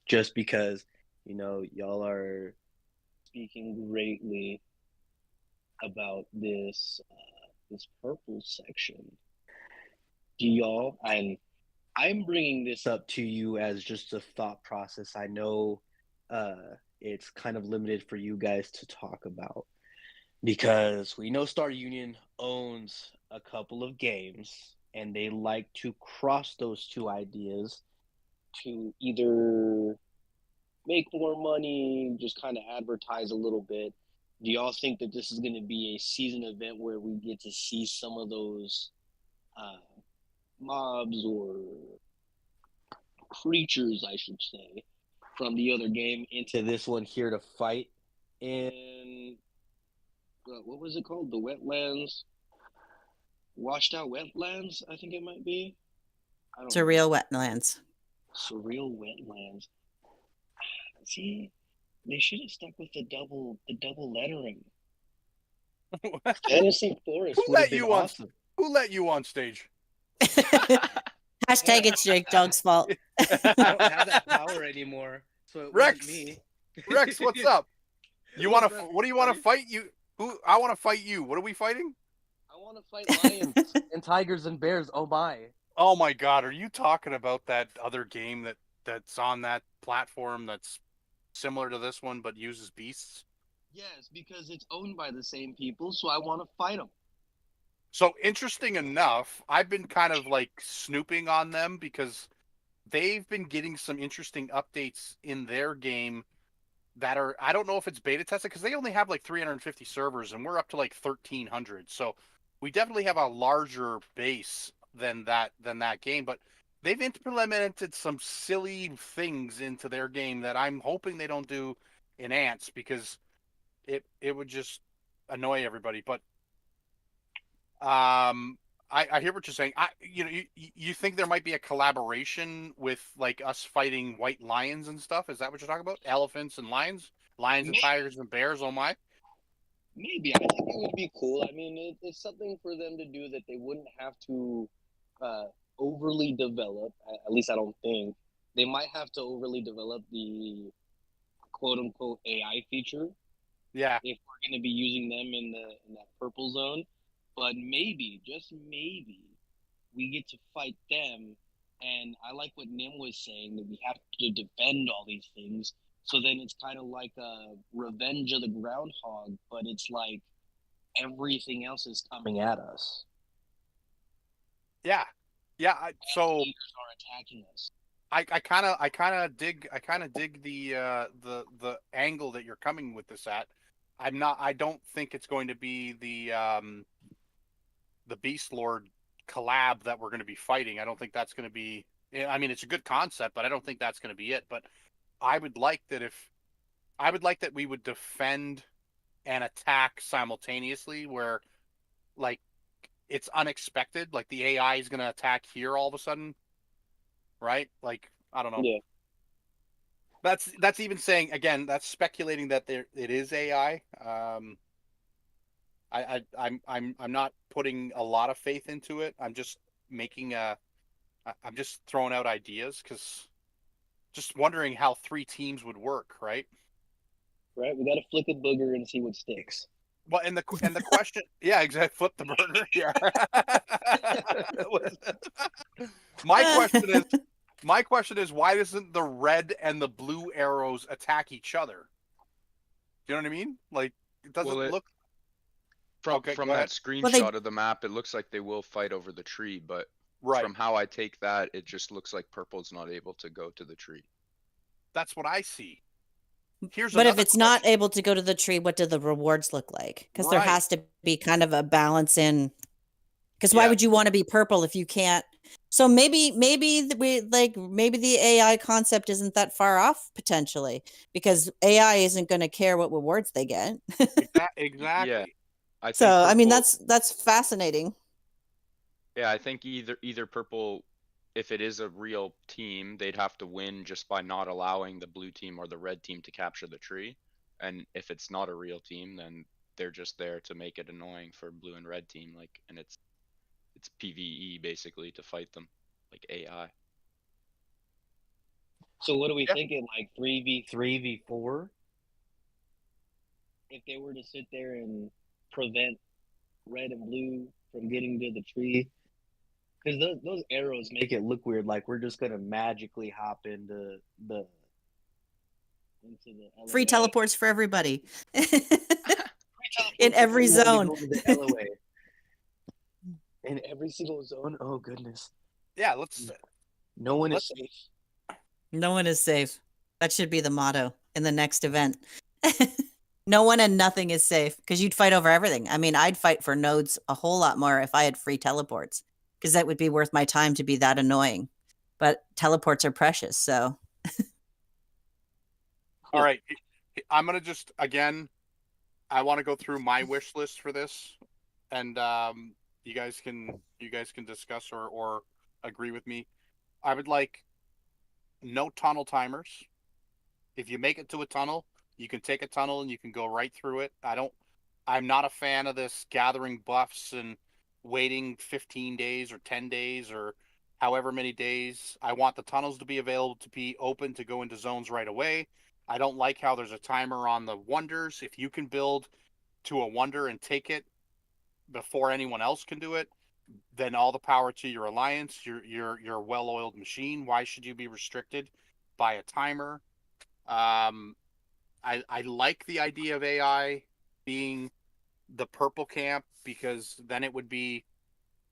just because y'all are speaking greatly about this purple section. Do y'all? I'm bringing this up to you as just a thought process. I know it's kind of limited for you guys to talk about because we know Star Union owns a couple of games and they like to cross those two ideas to either make more money, just kind of advertise a little bit. Do y'all think that this is going to be a season event where we get to see some of those mobs or creatures, I should say, from the other game into this one here to fight in what was it called? The wetlands, washed out wetlands. I think it might be. I don't know. Surreal Wetlands. Surreal wetlands. See, they should have stuck with the double lettering. Fantasy Forest Who would let have been you on? awesome. Who let you on stage? Hashtag it's Jake Dog's fault. I don't have that power anymore, so it Rex! wasn't me. Rex, what's up? You want to? What's up, What do you want to buddy? fight? You? Who? I want to fight you. What are we fighting? I want to fight lions and tigers and bears. Oh my! Oh my God! Are you talking about that other game that's on that platform that's similar to this one but uses beasts? Yes, because it's owned by the same people, so I want to fight them. So interesting enough, I've been kind of like snooping on them because they've been getting some interesting updates in their game that are, I don't know if it's beta tested because they only have like 350 servers and we're up to like 1,300. So we definitely have a larger base than that game, but they've implemented some silly things into their game that I'm hoping they don't do in Ants because it would just annoy everybody. But I hear what you're saying. You think there might be a collaboration with like us fighting white lions and stuff? Is that what you're talking about? Elephants and lions, and Maybe. tigers and bears. Oh my! Maybe I think it would be cool. I mean, it's something for them to do that they wouldn't have to overly develop. At least I don't think they might have to overly develop the quote unquote AI feature Yeah, if we're going to be using them in that purple zone. But maybe, just maybe, we get to fight them. And I like what Nim was saying, that we have to defend all these things. So then it's kind of like a Revenge of the Groundhog, but it's like everything else is coming at us. yeah. So Leaders are attacking us. I kind of dig the angle that you're coming with this at. I don't think it's going to be the Beast Lord collab that we're going to be fighting. I don't think that's going to be. I mean, it's a good concept, but I don't think that's going to be it. But I would like that we would defend and attack simultaneously, where like it's unexpected. Like the AI is going to attack here all of a sudden, right? Like I don't know. Yeah. That's even saying, again, that's speculating that it is AI. I'm not putting a lot of faith into it. I'm just I'm just throwing out ideas because just wondering how 3 teams would work, right? Right. We got to flick a booger and see what sticks. Well, and the question, yeah, exactly. Flip the burger. Yeah. My question is, why doesn't the red and the blue arrows attack each other? Do you know what I mean? Like, it doesn't look. From Okay, from go that ahead. screenshot of the map, it looks like they will fight over the tree, but Right. from how I take that, it just looks like purple's not able to go to the tree. That's what I see. Here's But if another it's not question. able to go to the tree, what do the rewards look like? Because there Right. has to be kind of a balance in. Because why Yeah. would you want to be purple if you can't? So maybe the AI concept isn't that far off potentially, because AI isn't going to care what rewards they get. Exactly. Yeah, I So think I mean purple. that's fascinating. Yeah, I think either purple, if it is a real team, they'd have to win just by not allowing the blue team or the red team to capture the tree. And if it's not a real team, then they're just there to make it annoying for blue and red team, like, and it's PvE basically to fight them, like AI. So what are we Yeah. thinking? Like 3v3, v4? If they were to sit there and prevent red and blue from getting to the tree, because those arrows make it look weird. Like we're just gonna magically hop into the Free LOA. teleports for everybody Free teleports in for every everyone to zone. go to the LOA. In every single zone. Oh goodness. Yeah. Let's. No one is safe. No one is safe. That should be the motto in the next event. No one and nothing is safe, because you'd fight over everything. I mean, I'd fight for nodes a whole lot more if I had free teleports, because that would be worth my time to be that annoying. But teleports are precious, so All right. I'm gonna just again. I want to go through my wish list for this, and you guys can discuss or agree with me. I would like no tunnel timers. If you make it to a tunnel, you can take a tunnel and you can go right through it. I'm not a fan of this gathering buffs and waiting 15 days or 10 days or however many days. I want the tunnels to be available to be open to go into zones right away. I don't like how there's a timer on the wonders. If you can build to a wonder and take it before anyone else can do it, then all the power to your alliance. You're a well-oiled machine. Why should you be restricted by a timer? I like the idea of AI being the purple camp, because then it would be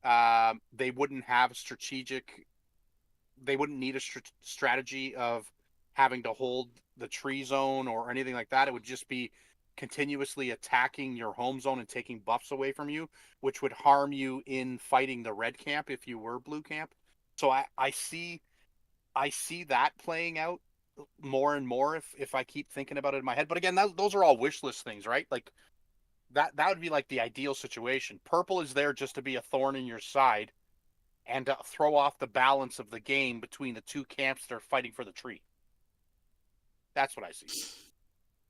they wouldn't have they wouldn't need a strategy of having to hold the tree zone or anything like that. It would just be continuously attacking your home zone and taking buffs away from you, which would harm you in fighting the red camp if you were blue camp. So I see that playing out more and more if I keep thinking about it in my head. But again, those are all wish list things, right? Like that would be like the ideal situation. Purple is there just to be a thorn in your side and to throw off the balance of the game between the two camps that are fighting for the tree. That's what I see.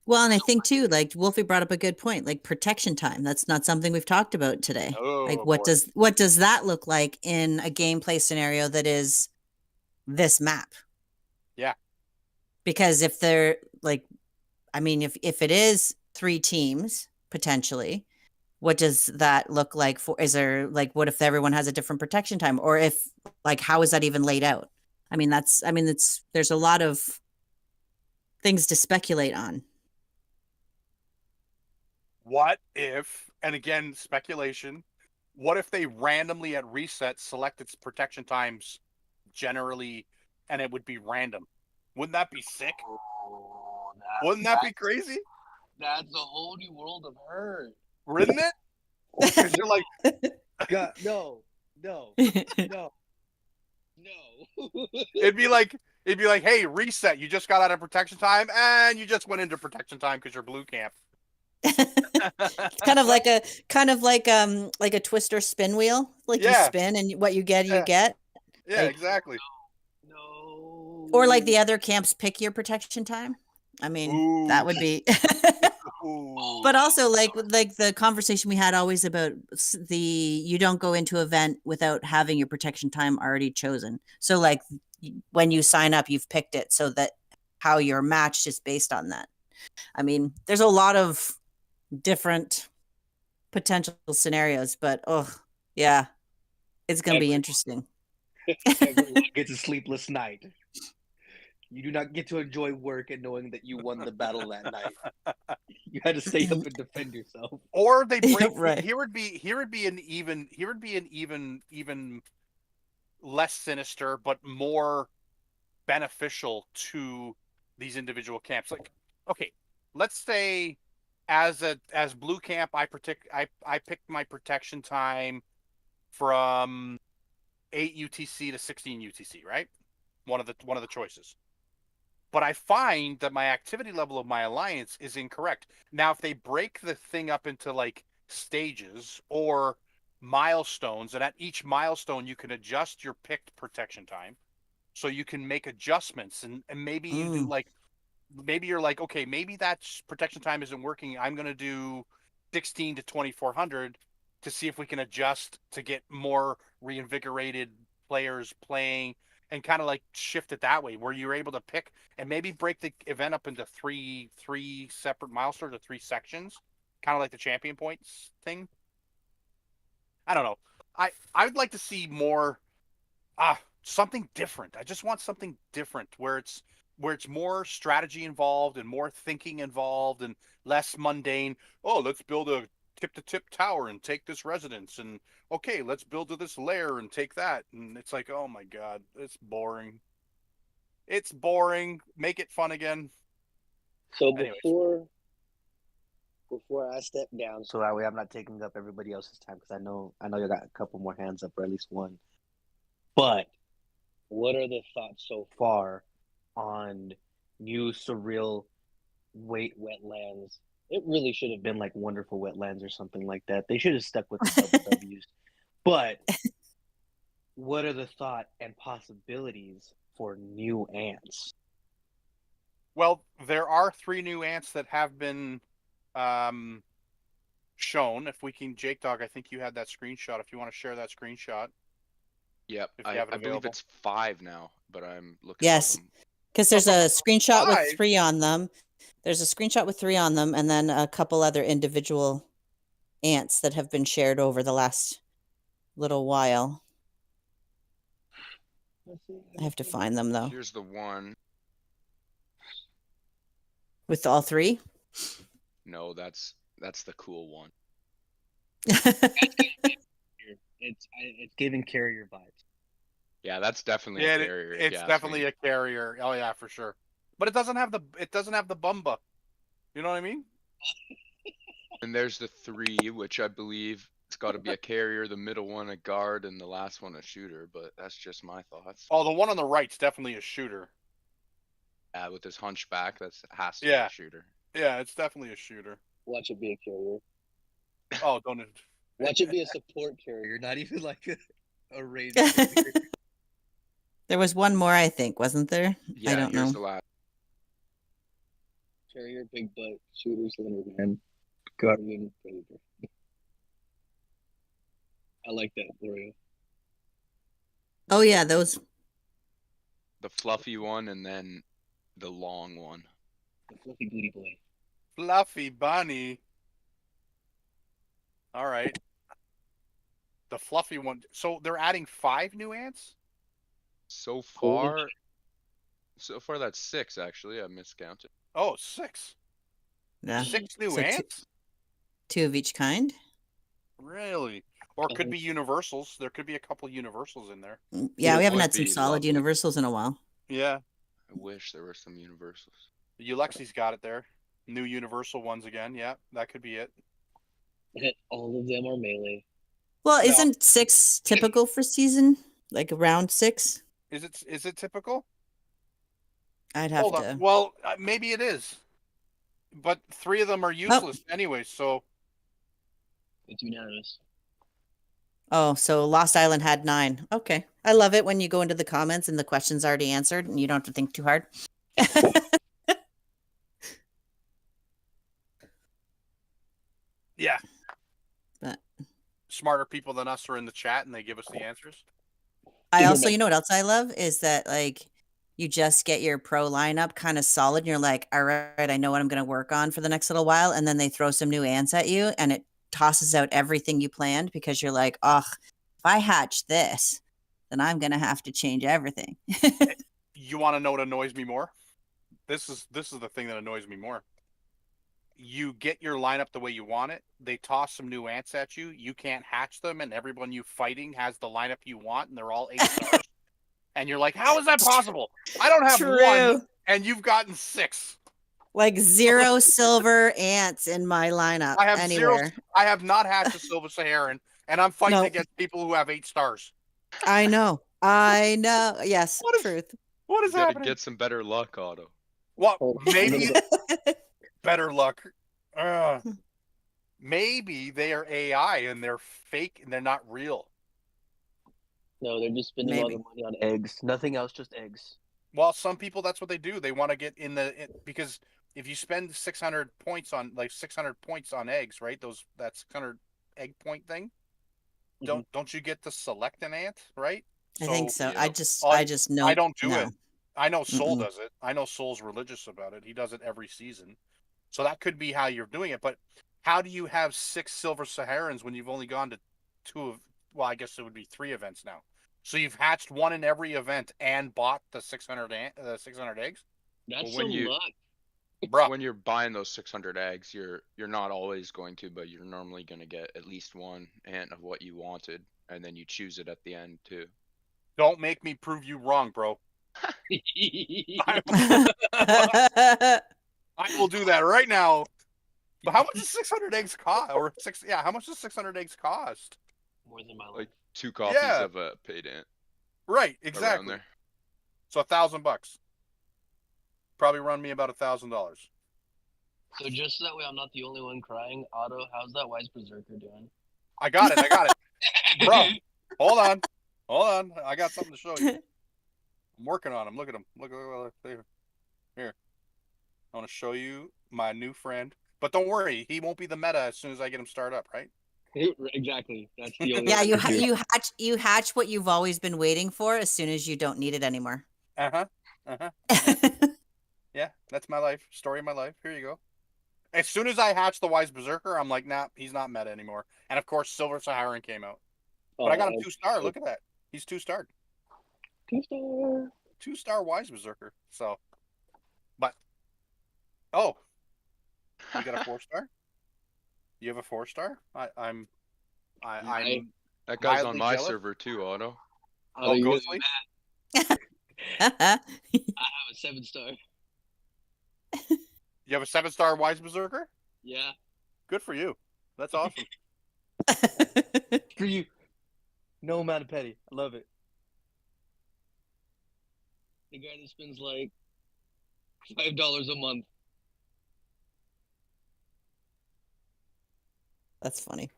well, and I think too, like Wolfie brought up a good point, like protection time. That's not something we've talked about today. Like what does that look like in a gameplay scenario that is this map? Yeah. Because if they're like, I mean, if it is 3 teams potentially, what does that look like is there like, what if everyone has a different protection time, or if like, how is that even laid out? I mean, there's a lot of things to speculate on. What if, and again, speculation, what if they randomly at reset select its protection times generally, and it would be random? Wouldn't that be sick? Oh, Wouldn't that be crazy? That's a whole new world of hurt. Wouldn't it? Because you're like, God, no. it'd be like, hey, reset. You just got out of protection time, and you just went into protection time because you're blue camp. kind of like a twister spin wheel, like you spin and what you get, you get. Yeah, like, exactly. No. Or like the other camps pick your protection time. I mean, that Ooh. would be. Ooh. But also like the conversation we had always about you don't go into event without having your protection time already chosen. So like when you sign up, you've picked it so that how you're matched is based on that. I mean, there's a lot of different potential scenarios, but oh yeah, it's gonna be interesting. Everyone gets a sleepless night. You do not get to enjoy work and knowing that you won the battle that night. You had to stay up and defend yourself. Or they Yeah, break. right. Here would be an even less sinister, but more beneficial to these individual camps. Like, okay, let's say as blue camp, I picked my protection time from 8 UTC to 16 UTC, right? One of the choices. But I find that my activity level of my alliance is incorrect. Now, if they break the thing up into like stages or milestones, and at each milestone you can adjust your picked protection time, so you can make adjustments, and maybe you do like, maybe you're like, okay, maybe that protection time isn't working. I'm gonna do 16 to 2400 to see if we can adjust to get more reinvigorated players playing, and kind of like shift it that way where you're able to pick and maybe break the event up into three separate milestones or 3 sections, kind of like the champion points thing. I don't know. I would like to see more something different. I just want something different where it's more strategy involved and more thinking involved and less mundane. Oh, let's build a tip-to-tip tower and take this residence, and okay, let's build to this layer and take that. And it's like, oh my god, it's boring. It's boring. Make it fun again. So Anyways. before I step down, so that way I'm not taking up everybody else's time, because I know you got a couple more hands up, or at least one. But what are the thoughts so far on new surreal wetlands? It really should have been like Wonderful Wetlands or something like that. They should have stuck with the double W's. But what are the thought and possibilities for new ants? Well, there are 3 new ants that have been shown. If we can, Jake Dog, I think you had that screenshot. If you want to share that screenshot. Yep, If you have it I believe available. it's 5 now, but I'm looking. Yes. At them. Because there's a screenshot with 5? 3 on them. There's a screenshot with 3 on them, and then a couple other individual ants that have been shared over the last little while. I have to find them though. Here's the one. With all 3? No, that's the cool one. It's giving carrier vibes. Yeah, that's definitely Yeah, a carrier. it's definitely a carrier. Oh yeah, for sure. But it doesn't have the bumba. You know what I mean? And there's the 3, which I believe it's got to be a carrier, the middle one a guard, and the last one a shooter. But that's just my thoughts. Oh, the one on the right's definitely a shooter. Yeah, with his hunchback, has to be Yeah. a shooter. Yeah, it's definitely a shooter. Watch it be a carrier. Oh, don't. Watch it be a support carrier, not even like a raid carrier. There was one more, I think, wasn't there? Yeah, I don't here's know. the last. Carrier, big butt, shooter, slender man, guardian, predator. I like that, Gloria. Oh yeah, those. The fluffy one and then the long one. The fluffy booty boy. Fluffy bunny. All right. The fluffy one. So they're adding 5 new ants? So Holy far that's 6 actually. I miscounted. Oh, 6. Yeah. 6 new So two- ants? 2 of each kind. Really? Or it could be universals. There could be a couple universals in there. Yeah, we It haven't would had some be solid lovely. universals in a while. Yeah. I wish there were some universals. Ulexi's got it there. New universal ones again. Yeah, that could be it. All of them are melee. Well, No. isn't 6 typical for season? Like around 6? Is it typical? I'd have Hold to. on. Well, maybe it is. But 3 of them are useless anyway, so It's unanimous. Oh, so Lost Island had 9. Okay. I love it when you go into the comments and the question's already answered and you don't have to think too hard. Yeah. But Smarter people than us are in the chat and they give us the answers. I You're also, right. you know what else I love is that like you just get your pro lineup kind of solid and you're like, all right, I know what I'm going to work on for the next little while. And then they throw some new ants at you and it tosses out everything you planned because you're like, oh, if I hatch this, then I'm going to have to change everything. You want to know what annoys me more? This is the thing that annoys me more. You get your lineup the way you want it. They toss some new ants at you. You can't hatch them, and everyone you fighting has the lineup you want, and they're all 8 stars. And you're like, how is that possible? I don't have one, True. and you've gotten 6. Like 0 silver ants in my lineup I have anywhere. 0. I have not hatched a Silver Saharan, and I'm fighting No. against people who have 8 stars. I know. I know. Yes, What is- truth. What is You gotta happening? get some better luck, Otto. Well, Hold on. maybe better luck. Maybe they are AI and they're fake and they're not real. No, they're just spending all Maybe. their money on eggs. Nothing else, just eggs. Well, some people that's what they do. They want to get because if you spend 600 points on 600 points on eggs, right? That 600 egg point thing. Don't you get to select an ant, right? I think so. yeah. I just know. I don't do no. it. I know Soul Mm-mm. does it. I know Soul's religious about it. He does it every season. So that could be how you're doing it. But how do you have 6 Silver Saharans when you've only gone to 2 of? Well, I guess it would be 3 events now. So you've hatched 1 in every event and bought the 600 eggs, That's Well, when some you- luck. bro. When you're buying those 600 eggs, you're not always going to, but you're normally going to get at least 1 ant of what you wanted, and then you choose it at the end too. Don't make me prove you wrong, bro. I will do that right now. But how much does 600 eggs cost? How much does 600 eggs cost? More than my life. Like 2 copies Yeah. of a paid ant Right, around exactly. there. So $1,000. Probably run me about $1,000. So just so that way I'm not the only one crying, Otto, how's that wise berserker doing? I got it. Bro, hold on. I got something to show you. I'm working on him. Look at him. Look here. I want to show you my new friend. But don't worry, he won't be the meta as soon as I get him started up, right? Exactly. That's the only Yeah, way you hatch what you've always been waiting for as soon as you don't need it anymore. Yeah, that's my life. Story of my life. Here you go. As soon as I hatch the Wise Berserker, I'm like, nah, he's not meta anymore. And of course, Silver Saharan came out. But I got him 2-star. Look at that. He's 2-star. 2-star. 2-star Wise Berserker. So, but, oh, you got a 4-star? You have a 4-star? I'm That guy's on mildly my jealous. server too, Otto. Oh, you're Ghostly? I have a 7-star. You have a 7-star Wise Berserker? Yeah. Good for you. That's awesome. For you. No amount of petty. I love it. The guy that spends like $5 a month. That's funny.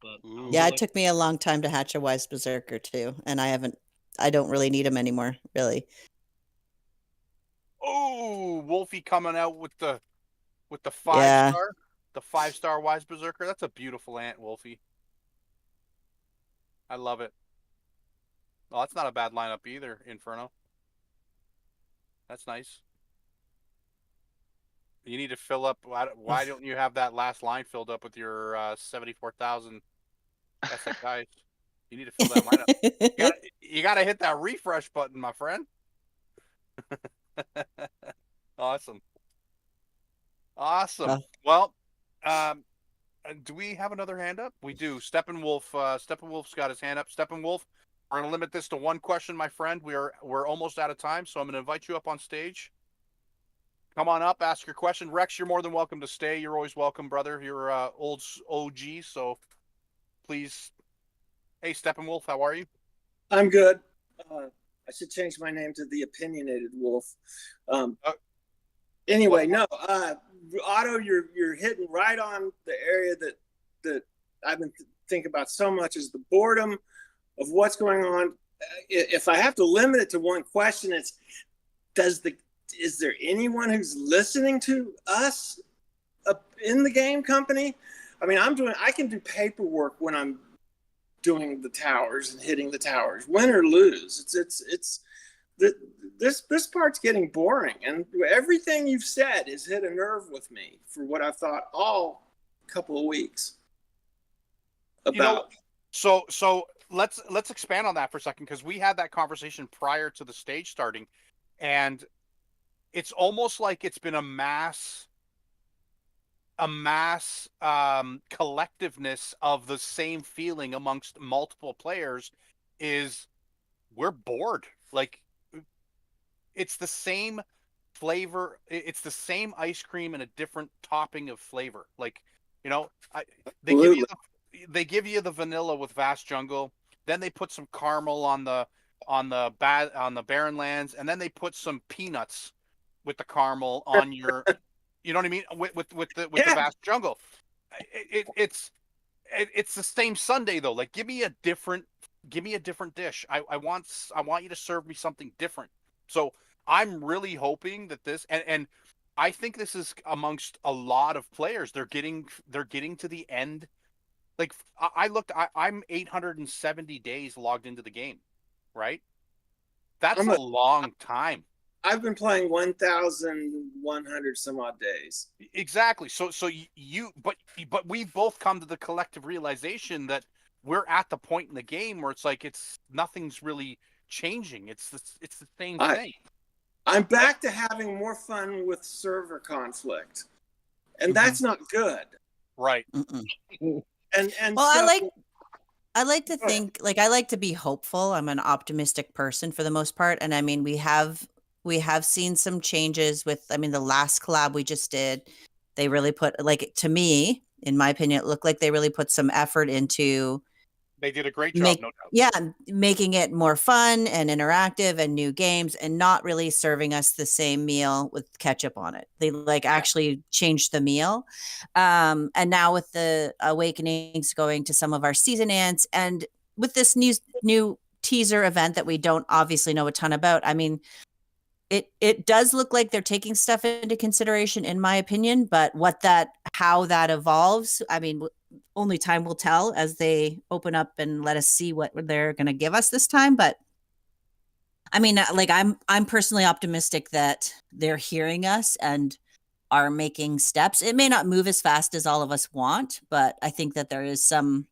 But Ooh. Yeah, it took me a long time to hatch a Wise Berserker too, and I don't really need him anymore, really. Oh, Wolfie coming out with the Yeah. 5-star, the 5-star Wise Berserker. That's a beautiful ant, Wolfie. I love it. Oh, that's not a bad lineup either, Inferno. That's nice. You need to fill up. Why don't you have that last line filled up with your 74,000 SXIs? You need to fill that lineup. You gotta hit that refresh button, my friend. Awesome. Well, do we have another hand up? We do. Steppenwolf. Steppenwolf's got his hand up. Steppenwolf, we're gonna limit this to 1 question, my friend. We're almost out of time, so I'm gonna invite you up on stage. Come on up, ask your question. Rex, you're more than welcome to stay. You're always welcome, brother. You're old OG, so please. Hey, Steppenwolf, how are you? I'm good. I should change my name to the Opinionated Wolf. Anyway, no, Otto, you're hitting right on the area that I've been thinking about so much is the boredom of what's going on. If I have to limit it to one question, it's is there anyone who's listening to us in the game company? I mean, I can do paperwork when I'm doing the towers and hitting the towers, win or lose. This part's getting boring, and everything you've said has hit a nerve with me for what I've thought all couple of weeks about. So let's expand on that for a second, because we had that conversation prior to the stage starting, and it's almost like it's been a mass collectiveness of the same feeling amongst multiple players. Is we're bored. Like, it's the same flavor, it's the same ice cream and a different topping of flavor. Like, they give you the vanilla with Vast Jungle, then they put some caramel on the Barren Lands, and then they put some peanuts with the caramel on your, you know what I mean, with the Vast Jungle. It's the same sundae though. Like, give me a different dish. I want you to serve me something different. So I'm really hoping that this, and I think this is amongst a lot of players. They're getting to the end. Like, I'm 870 days logged into the game, right? That's a long time. I've been playing 1,100 some odd days. Exactly. So but we've both come to the collective realization that we're at the point in the game where it's like nothing's really changing. It's the same thing. I'm back to having more fun with server conflict, and that's not good. Right. And well, so, I like to think, like, I like to be hopeful. I'm an optimistic person for the most part, and I mean, we have seen some changes with, I mean, the last collab we just did. They really put, like, to me, in my opinion, it looked like they really put some effort into. They did a great job, no doubt. Yeah, making it more fun and interactive and new games, and not really serving us the same meal with ketchup on it. They actually changed the meal. And now with the Awakenings going to some of our season ants, and with this new teaser event that we don't obviously know a ton about, I mean, it does look like they're taking stuff into consideration, in my opinion, but how that evolves, I mean, only time will tell as they open up and let us see what they're going to give us this time. But I mean, like, I'm personally optimistic that they're hearing us and are making steps. It may not move as fast as all of us want, but I think that there is some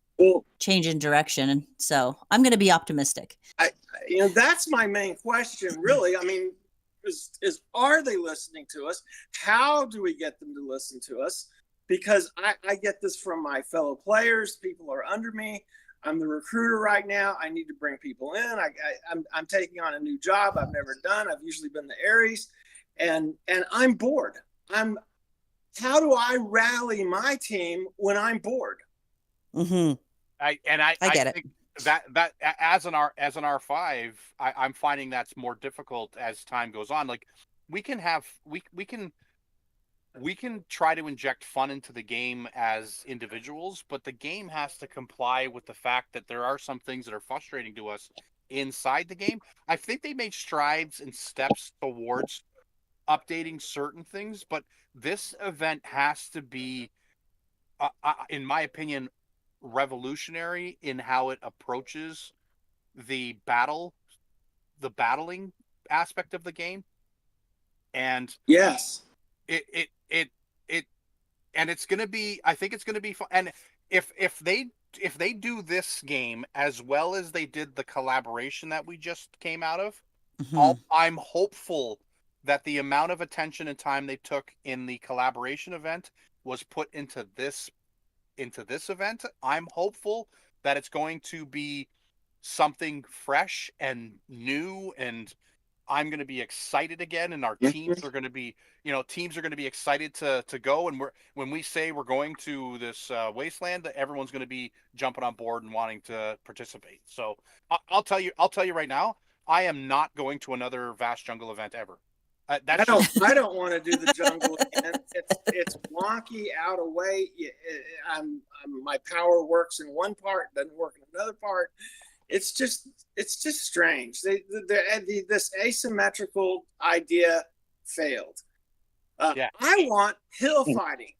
change in direction. And so I'm going to be optimistic. That's my main question, really. I mean, is are they listening to us? How do we get them to listen to us? Because I get this from my fellow players. People are under me. I'm the recruiter right now. I need to bring people in. I'm taking on a new job I've never done. I've usually been the Aries, and I'm bored. How do I rally my team when I'm bored? Mm-hmm. I get it. That as an R5, I'm finding that's more difficult as time goes on. Like, we can try to inject fun into the game as individuals, but the game has to comply with the fact that there are some things that are frustrating to us inside the game. I think they made strides and steps towards updating certain things, but this event has to be, in my opinion, revolutionary in how it approaches the battling aspect of the game. And yes, and it's going to be, I think it's going to be fun. And if they do this game as well as they did the collaboration that we just came out of, I'm hopeful that the amount of attention and time they took in the collaboration event was put into this event. I'm hopeful that it's going to be something fresh and new, and I'm going to be excited again, and our teams are going to be, excited to go. And when we say we're going to this wasteland, everyone's going to be jumping on board and wanting to participate. So I'll tell you right now, I am not going to another Vast Jungle event ever. I don't want to do the jungle again. It's wonky, out of way. My power works in one part, doesn't work in another part. it's just strange. This asymmetrical idea failed. Yeah. I want hill fighting.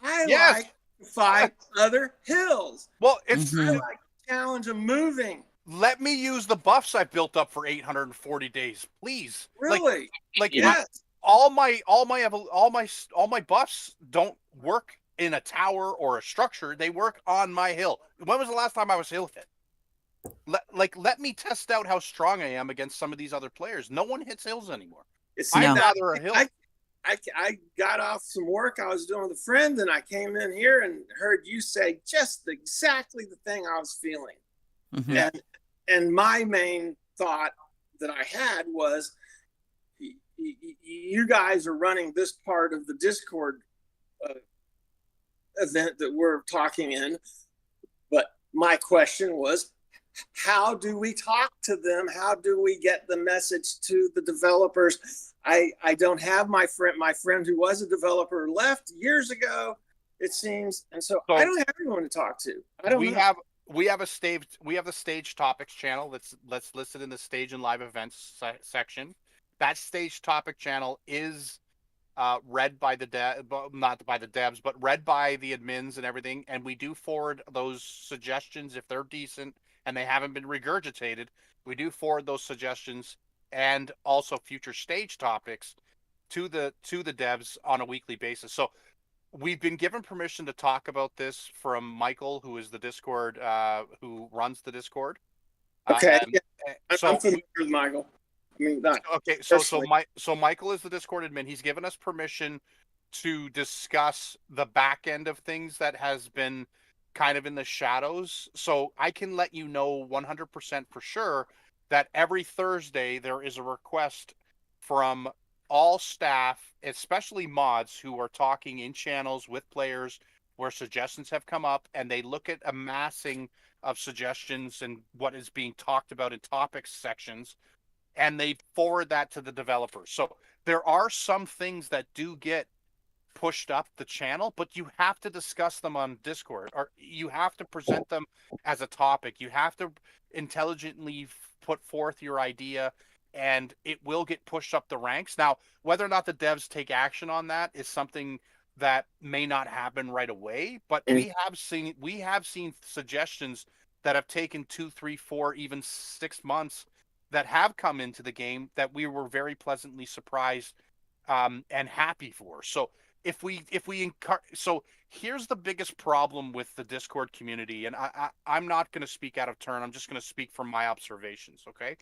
I Yes. like to fight other hills. Well, it's Mhm. I like the challenge of moving. let me use the buffs I've built up for 840 days, please. Really? Like Yeah. Yes. all my buffs don't work in a tower or a structure. They work on my hill. When was the last time I was hill hit? Let me test out how strong I am against some of these other players. No one hits hills anymore. It's I'd No. rather a hill. I got off some work I was doing with a friend, and I came in here and heard you say just exactly the thing I was feeling. Mhm. And my main thought that I had was, you guys are running this part of the Discord event that we're talking in, but my question was, how do we talk to them? How do we get the message to the developers? I don't have my friend who was a developer left years ago, it seems, and so I don't have anyone to talk to. I don't know. We have the stage topics channel that's listed in the stage and live events section. That stage topic channel is read by not by the devs, but read by the admins and everything. And we do forward those suggestions if they're decent and they haven't been regurgitated. We do forward those suggestions and also future stage topics to the devs on a weekly basis. So we've been given permission to talk about this from Michael, who is the Discord, who runs the Discord. Okay, And, I'm so familiar with Michael. I mean, not okay, personally. so Michael is the Discord admin. He's given us permission to discuss the back end of things that has been kind of in the shadows. So I can let you know 100% for sure that every Thursday there is a request from all staff, especially mods, who are talking in channels with players where suggestions have come up, and they look at amassing of suggestions and what is being talked about in topics sections, and they forward that to the developers. So there are some things that do get pushed up the channel, but you have to discuss them on Discord, or you have to present them as a topic. You have to intelligently put forth your idea, and it will get pushed up the ranks. Now, whether or not the devs take action on that is something that may not happen right away, but we have seen suggestions that have taken 2, 3, 4, even 6 months that have come into the game that we were very pleasantly surprised and happy for. So so here's the biggest problem with the Discord community, and I'm not going to speak out of turn. I'm just going to speak from my observations. Okay,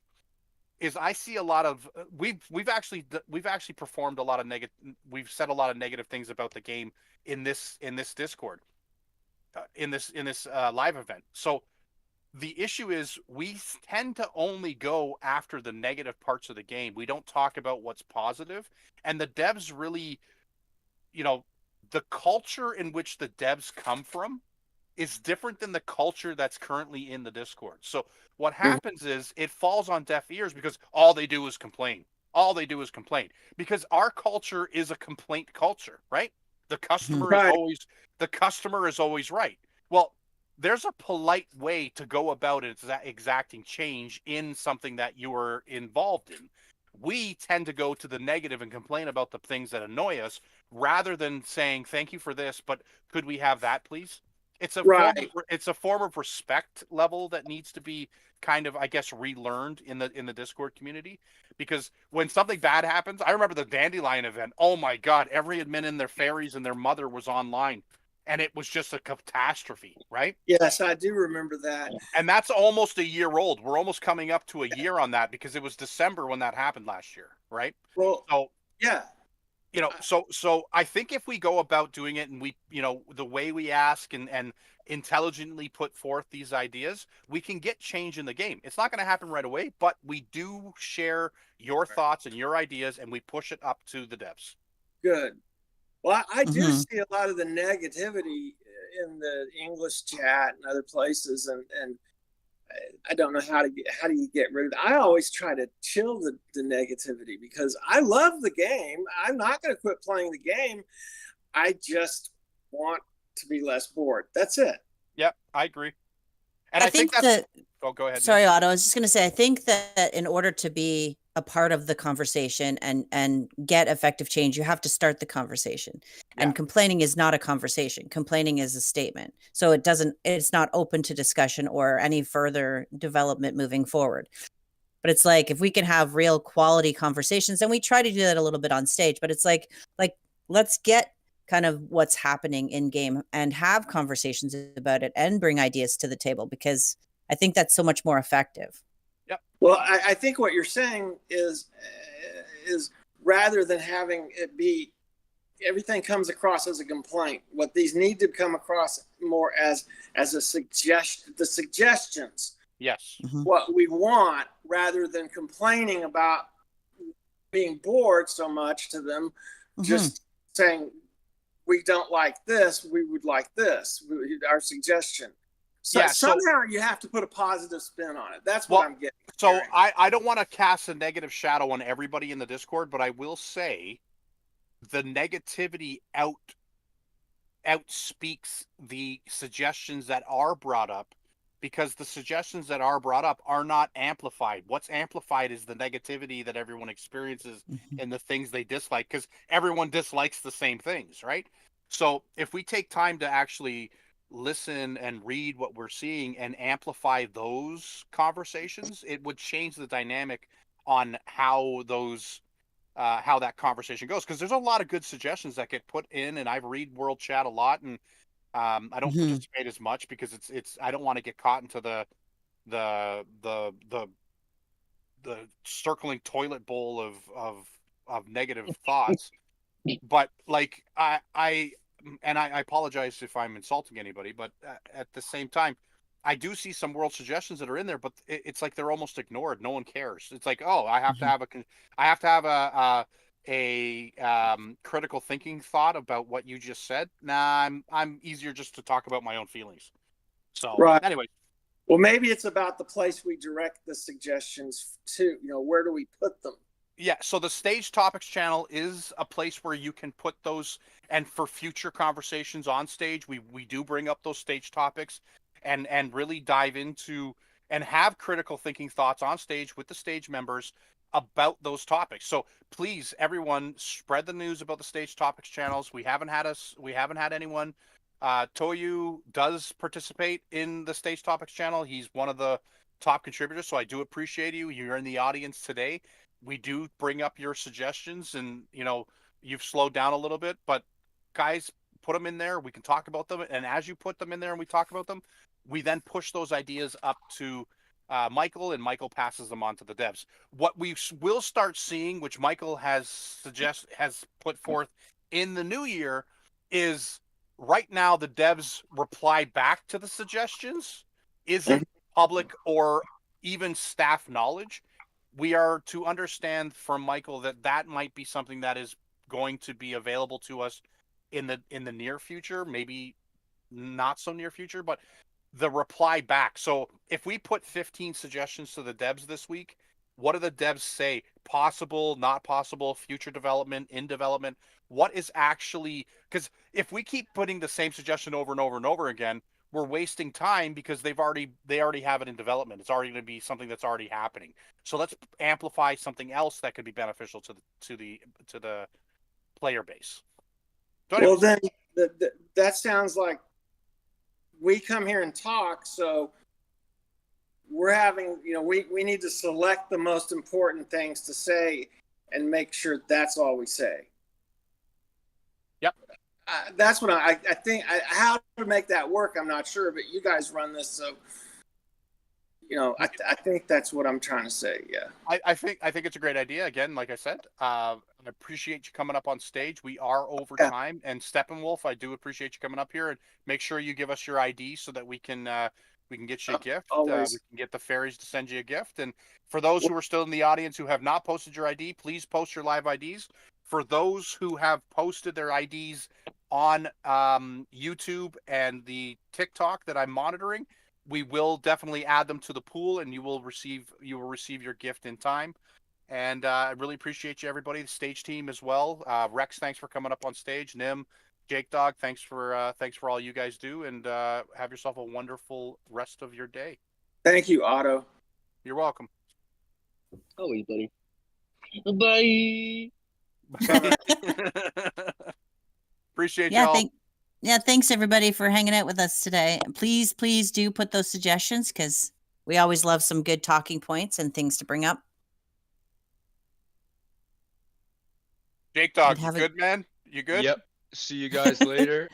is I see a lot of we've actually performed a lot of negative. We've said a lot of negative things about the game in this Discord, in this live event. So the issue is we tend to only go after the negative parts of the game. We don't talk about what's positive, and the devs really, the culture in which the devs come from is different than the culture that's currently in the Discord. So what happens is it falls on deaf ears because all they do is complain. All they do is complain because our culture is a complaint culture, right? The customer is always right. Well, there's a polite way to go about it, exacting change in something that you are involved in. We tend to go to the negative and complain about the things that annoy us rather than saying thank you for this, but could we have that, please? It's a form of respect level that needs to be kind of, I guess, relearned in the Discord community, because when something bad happens, I remember the Dandelion event. Oh my God, every admin and their fairies and their mother was online, and it was just a catastrophe, right? Yes, I do remember that. And that's almost a year old. We're almost coming up to a year on that because it was December when that happened last year, right? Well, So yeah. So I think if we go about doing it and we, the way we ask and intelligently put forth these ideas, we can get change in the game. It's not going to happen right away, but we do share your thoughts and your ideas, and we push it up to the devs. Good. Well, I do Mhm. see a lot of the negativity in the English chat and other places, and I don't know how do you get rid of it. I always try to chill the negativity because I love the game. I'm not going to quit playing the game. I just want to be less bored. That's it. Yep, I agree. And I think that's Oh, go ahead. Sorry, Nick. Otto. I was just going to say, I think that in order to be a part of the conversation and get effective change, you have to start the conversation. Yeah. And complaining is not a conversation. Complaining is a statement. So it's not open to discussion or any further development moving forward. But it's like, if we can have real quality conversations, and we try to do that a little bit on stage, but it's like, let's get kind of what's happening in game and have conversations about it and bring ideas to the table, because I think that's so much more effective. Well, I think what you're saying is rather than having it be everything comes across as a complaint, what these need to come across more as a suggestion, the suggestions, Yes. what we want, rather than complaining about being bored so much to them, just saying we don't like this, we would like this, our suggestion. So somehow you have to put a positive spin on it. That's what I'm getting. So I don't want to cast a negative shadow on everybody in the Discord, but I will say the negativity outspeaks the suggestions that are brought up, because the suggestions that are brought up are not amplified. What's amplified is the negativity that everyone experiences and the things they dislike, because everyone dislikes the same things, right? So if we take time to actually listen and read what we're seeing and amplify those conversations, it would change the dynamic on how those how that conversation goes, because there's a lot of good suggestions that get put in, and I've read World Chat a lot, and I don't participate as much because it's I don't want to get caught into the circling toilet bowl of negative thoughts. But like I apologize if I'm insulting anybody, but at the same time, I do see some world suggestions that are in there, but it's like they're almost ignored. No one cares. It's like, oh, I have to have a critical thinking thought about what you just said. Nah, I'm easier just to talk about my own feelings. So anyway. Well, maybe it's about the place we direct the suggestions to. Where do we put them? Yeah, so the Stage Topics channel is a place where you can put those, and for future conversations on stage, we do bring up those stage topics and really dive into and have critical thinking thoughts on stage with the stage members about those topics. So please, everyone, spread the news about the Stage Topics channels. We haven't had anyone. Toyu does participate in the Stage Topics channel. He's one of the top contributors, so I do appreciate you. You're in the audience today. We do bring up your suggestions, and you've slowed down a little bit, but guys, put them in there. We can talk about them, and as you put them in there and we talk about them, we then push those ideas up to Michael, and Michael passes them on to the devs. What we will start seeing, which Michael has put forth in the new year, is right now the devs reply back to the suggestions isn't public or even staff knowledge. We are to understand from Michael that might be something that is going to be available to us in the near future, maybe not so near future, but the reply back. So if we put 15 suggestions to the devs this week, what do the devs say? Possible, not possible, future development, in development? What is actually, because if we keep putting the same suggestion over and over and over again, we're wasting time, because they already have it in development. It's already going to be something that's already happening. So let's amplify something else that could be beneficial to the player base. So well, then that sounds like we come here and talk. So we're having, we need to select the most important things to say and make sure that's all we say. Yep. That's what I think. How to make that work, I'm not sure, but you guys run this, so I think that's what I'm trying to say. Yeah. I think it's a great idea. Again, like I said, I appreciate you coming up on stage. We are over time, and Steppenwolf, I do appreciate you coming up here, and make sure you give us your ID so that we can get you a gift. We can get the fairies to send you a gift. And for those who are still in the audience who have not posted your ID, please post your live IDs. For those who have posted their IDs on YouTube and the TikTok that I'm monitoring, we will definitely add them to the pool, and you will receive your gift in time. And I really appreciate you, everybody, the stage team as well. Rex, thanks for coming up on stage. Nim, Jake Dog, thanks for all you guys do, and have yourself a wonderful rest of your day. Thank you, Otto. You're welcome. Always, buddy. Bye. Appreciate Yeah, y'all. thanks everybody for hanging out with us today. Please do put those suggestions because we always love some good talking points and things to bring up. Jake Dog, And have you a- good, man? You good? Yep. See you guys later.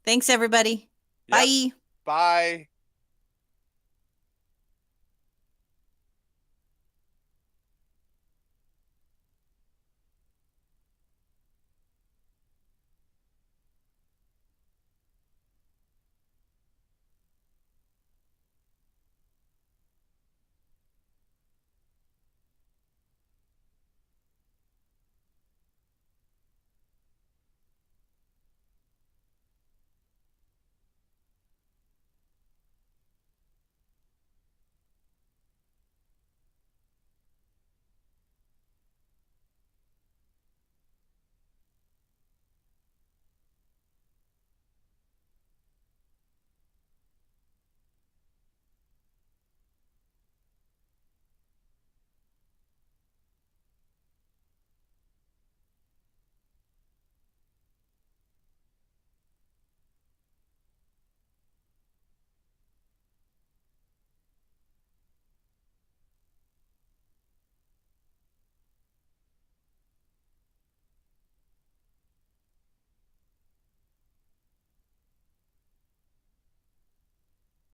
Thanks everybody. Yep. Bye. Bye.